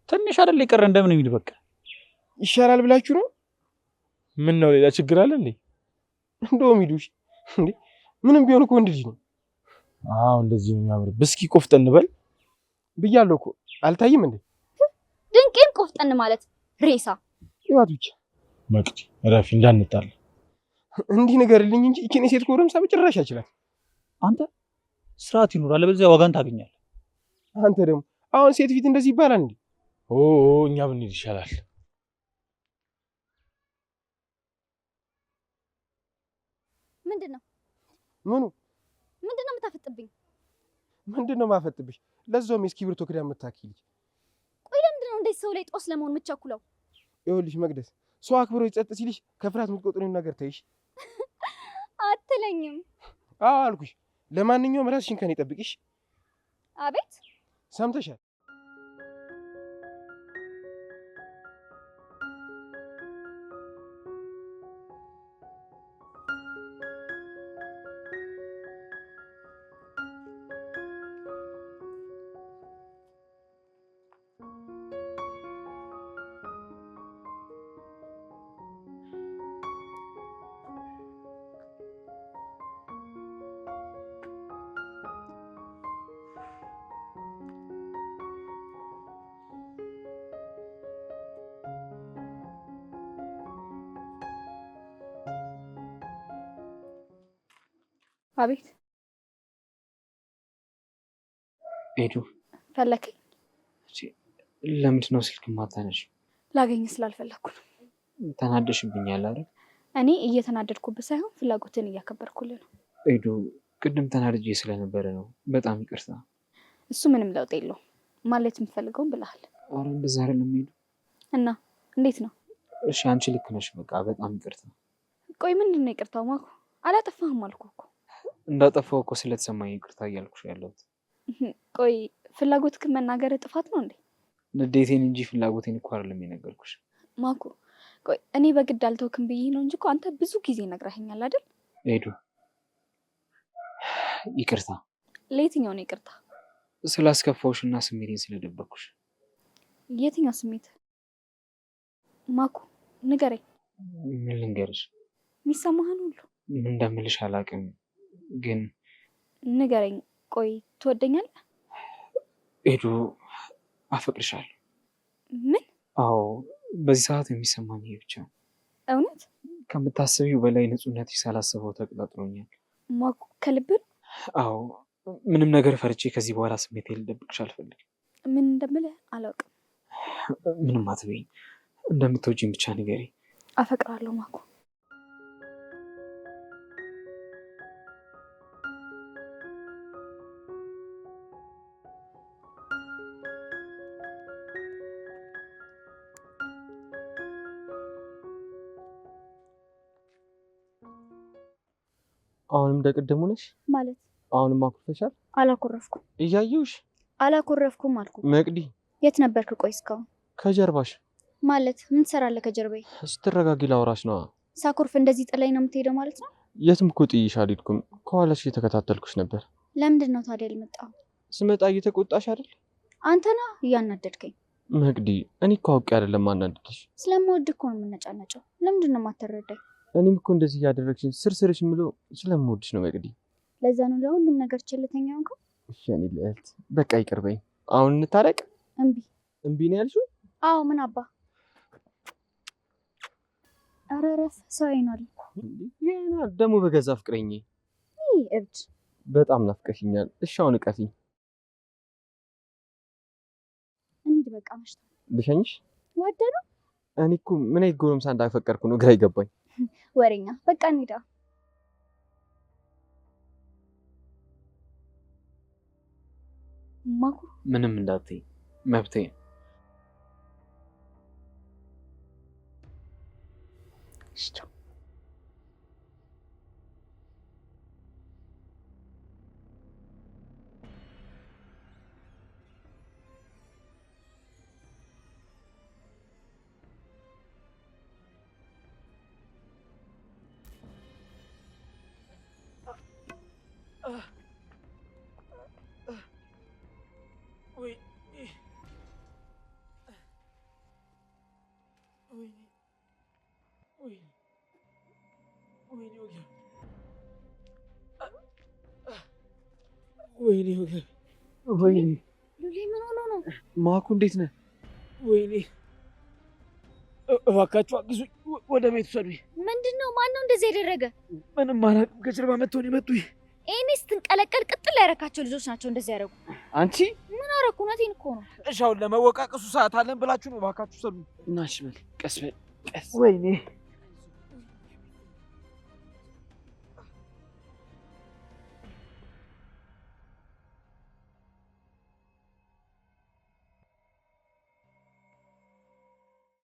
Speaker 5: ትንሽ አይደል የቀረ እንደምን የሚል በቃ
Speaker 2: ይሻላል ብላችሁ ነው?
Speaker 1: ምን ነው ሌላ ችግር አለ እንዴ?
Speaker 2: እንደውም ሂዱሽ እንዴ። ምንም ቢሆን እኮ ወንድ ልጅ ነው።
Speaker 1: አዎ እንደዚህ ነው የሚያምር። እስኪ ቆፍጠን በል
Speaker 2: ብያለሁ እኮ አልታይም እንዴ?
Speaker 6: ድንቄም ቆፍጠን ማለት ሬሳ
Speaker 2: ይዋት ብቻ።
Speaker 1: መቅዲ ረፊ እንዳንጣል
Speaker 2: እንዲህ ንገርልኝ እንጂ እቺን የሴት ኮረምሳ በጭራሽ አይችላት።
Speaker 5: አንተ ስርዓት ይኑር፣ አለበለዚያ ዋጋን ታገኛለህ።
Speaker 2: አንተ ደግሞ አሁን ሴት ፊት እንደዚህ ይባላል እንዴ?
Speaker 1: ኦ እኛ ብንሄድ ይሻላል።
Speaker 6: ምንድነው?
Speaker 2: ምኑ
Speaker 6: ምንድነው የምታፈጥብኝ?
Speaker 2: ምንድነው ማፈጥብሽ? ለዛውም የእስክሪብቶ ክዳን የምታክል ልጅ።
Speaker 6: ቆይ ለምንድነው እንደዚህ ሰው ላይ ጦስ ለመሆን የምትቸኩለው?
Speaker 2: ይኸውልሽ መቅደስ፣ ሰው አክብሮ ይጸጥ ሲልሽ ከፍርሃት የምትቆጥሪውን ነገር ተይሽ።
Speaker 6: አትለኝም?
Speaker 2: አዎ አልኩሽ። ለማንኛውም ራስሽን ከኔ ጠብቂሽ።
Speaker 6: አቤት
Speaker 2: ሰምተሻል?
Speaker 3: አቤት
Speaker 4: ሄዱ
Speaker 3: ፈለከኝ?
Speaker 4: ለምንድን ነው ስልክ ማታነሽ?
Speaker 3: ላገኝ ስላልፈለኩ ነው።
Speaker 4: ተናደሽብኛል አይደል?
Speaker 3: እኔ እየተናደድኩብህ ሳይሆን ፍላጎትን እያከበርኩልህ ነው።
Speaker 4: ሄዱ ቅድም ተናድጄ ስለነበረ ነው። በጣም ይቅርታ።
Speaker 3: እሱ ምንም ለውጥ የለውም። ማለት የምፈልገውን ብለሃል።
Speaker 4: አረ እንደዛ አይደለም ሄዱ።
Speaker 3: እና እንዴት ነው?
Speaker 4: እሺ አንቺ ልክ ነሽ። በቃ በጣም ይቅርታ።
Speaker 3: ቆይ ምንድን ነው ይቅርታው? ማኩ አላጠፋህም አልኩህ እኮ።
Speaker 4: እንዳጠፋው እኮ ስለተሰማኝ ይቅርታ እያልኩሽ ያለሁት።
Speaker 3: ቆይ ፍላጎትህን መናገር ጥፋት ነው እንዴ?
Speaker 4: ንዴቴን እንጂ ፍላጎቴን እኮ አይደለም የነገርኩሽ።
Speaker 3: ማኩ ቆይ እኔ በግድ አልተውክም ብዬ ነው እንጂ እኮ አንተ ብዙ ጊዜ ነግረኸኛል አይደል?
Speaker 4: ሄዱ ይቅርታ።
Speaker 3: ለየትኛው ነው ይቅርታ?
Speaker 4: ስላስከፋውሽና ስሜቴን ስለደበኩሽ።
Speaker 3: የትኛው ስሜት ማኩ? ንገረኝ።
Speaker 4: ምን ልንገርሽ?
Speaker 3: የሚሰማህን ሁሉ።
Speaker 4: ምን እንደምልሽ አላውቅም፣ ግን
Speaker 3: ንገረኝ። ቆይ ትወደኛለህ?
Speaker 4: ኤዱ አፈቅርሻለሁ።
Speaker 3: ምን?
Speaker 4: አዎ፣ በዚህ ሰዓት የሚሰማኝ ይሄ ብቻ ነው።
Speaker 3: እውነት?
Speaker 4: ከምታስቢው በላይ ንጹህነትሽ ሳላስበው ተቀጣጥሎኛል።
Speaker 3: ማኩ ከልብን?
Speaker 4: አዎ፣ ምንም ነገር ፈርቼ ከዚህ በኋላ ስሜቴ ልደብቅሽ አልፈልግም።
Speaker 3: ምን እንደምልህ አላውቅም።
Speaker 4: ምንም አትበይኝ፣ እንደምትወጂኝ ብቻ ንገሪ።
Speaker 3: አፈቅራለሁ ማኩ።
Speaker 1: አሁንም እንደቀደሙ ነሽ
Speaker 3: ማለት?
Speaker 1: አሁንም አኩርፈሻል?
Speaker 3: አላኮረፍኩም።
Speaker 1: እያየሁሽ።
Speaker 3: አላኮረፍኩም አልኩ።
Speaker 1: መቅዲ፣
Speaker 3: የት ነበርክ? ቆይ እስካሁን
Speaker 1: ከጀርባሽ።
Speaker 3: ማለት ምን ትሰራለህ ከጀርባዬ?
Speaker 1: ስትረጋጊ ላውራሽ ነዋ።
Speaker 3: ሳኮርፍ እንደዚህ ጥላኝ ነው የምትሄደው ማለት ነው?
Speaker 1: የትም እኮ ጥዬሽ አልሄድኩም። ከኋላሽ እየተከታተልኩሽ ነበር።
Speaker 3: ለምንድን ነው ታዲያ ያልመጣው?
Speaker 1: ስመጣ እየተቆጣሽ አይደል?
Speaker 3: አንተና እያናደድከኝ።
Speaker 1: መቅዲ፣ እኔ እኮ አውቄ አይደለም ማናደድሽ።
Speaker 3: ስለምወድ እኮ ነው የምነጫነጨው። ለምንድን ነው የማትረዳኝ?
Speaker 1: እኔም እኮ እንደዚህ እያደረግሽኝ ስርስርሽ የምለው ስለምወድሽ ነው መቅዲ።
Speaker 3: ለዛ ነው ለሁሉም ነገር ቸልተኛ ሆንከው?
Speaker 1: እሺ እኔ ልዕልት፣ በቃ ይቅር በይኝ። አሁን እንታረቅ።
Speaker 3: እምቢ።
Speaker 1: እምቢ ነው ያልሽው?
Speaker 3: አዎ። ምን አባ? ኧረ እረፍ፣ ሰው አይኗል።
Speaker 1: ይሄና ደግሞ በገዛ ፍቅረኝ።
Speaker 3: ይህ እብድ።
Speaker 1: በጣም ናፍቀሽኛል። እሺ አሁን እቀፊኝ።
Speaker 3: እንሂድ በቃ መሽቷል።
Speaker 1: ልሸኝሽ?
Speaker 3: ወደዱ።
Speaker 1: እኔ እኮ ምን አይነት ጎረምሳ እንዳፈቀርኩ ነው ግራ ይገባኝ።
Speaker 3: ወሬኛ። በቃ እንሂዳ። ማኩ
Speaker 4: ምንም እንዳትይ፣ መብቴ ነው።
Speaker 3: እሺ
Speaker 1: ወይኔ ወይኔ፣
Speaker 3: ሉሌ ምን ሆኖ ነው?
Speaker 1: ማኩ እንዴት ነህ?
Speaker 7: ወይኔ እባካችሁ አግዙኝ፣ ወደ ቤት ውሰዱኝ።
Speaker 6: ምንድን ነው? ማን ነው እንደዚህ ያደረገ?
Speaker 7: ምንም አላውቅም፣ ከጀርባ መጥተው ነው የመቱኝ።
Speaker 6: ይሄኔ ስትንቀለቀል ቅጥል ያረካቸው ልጆች ናቸው እንደዚህ ያደረጉ።
Speaker 7: አንቺ
Speaker 6: ምን አደረኩ? እውነቴን እኮ ነው።
Speaker 7: እሺ አሁን ለመወቃቀሱ ሰዓት አለን ብላችሁ ነው። እባካችሁ ውሰዱኝ።
Speaker 4: እናሽ በል፣ ቀስ በል፣ ቀስ።
Speaker 7: ወይኔ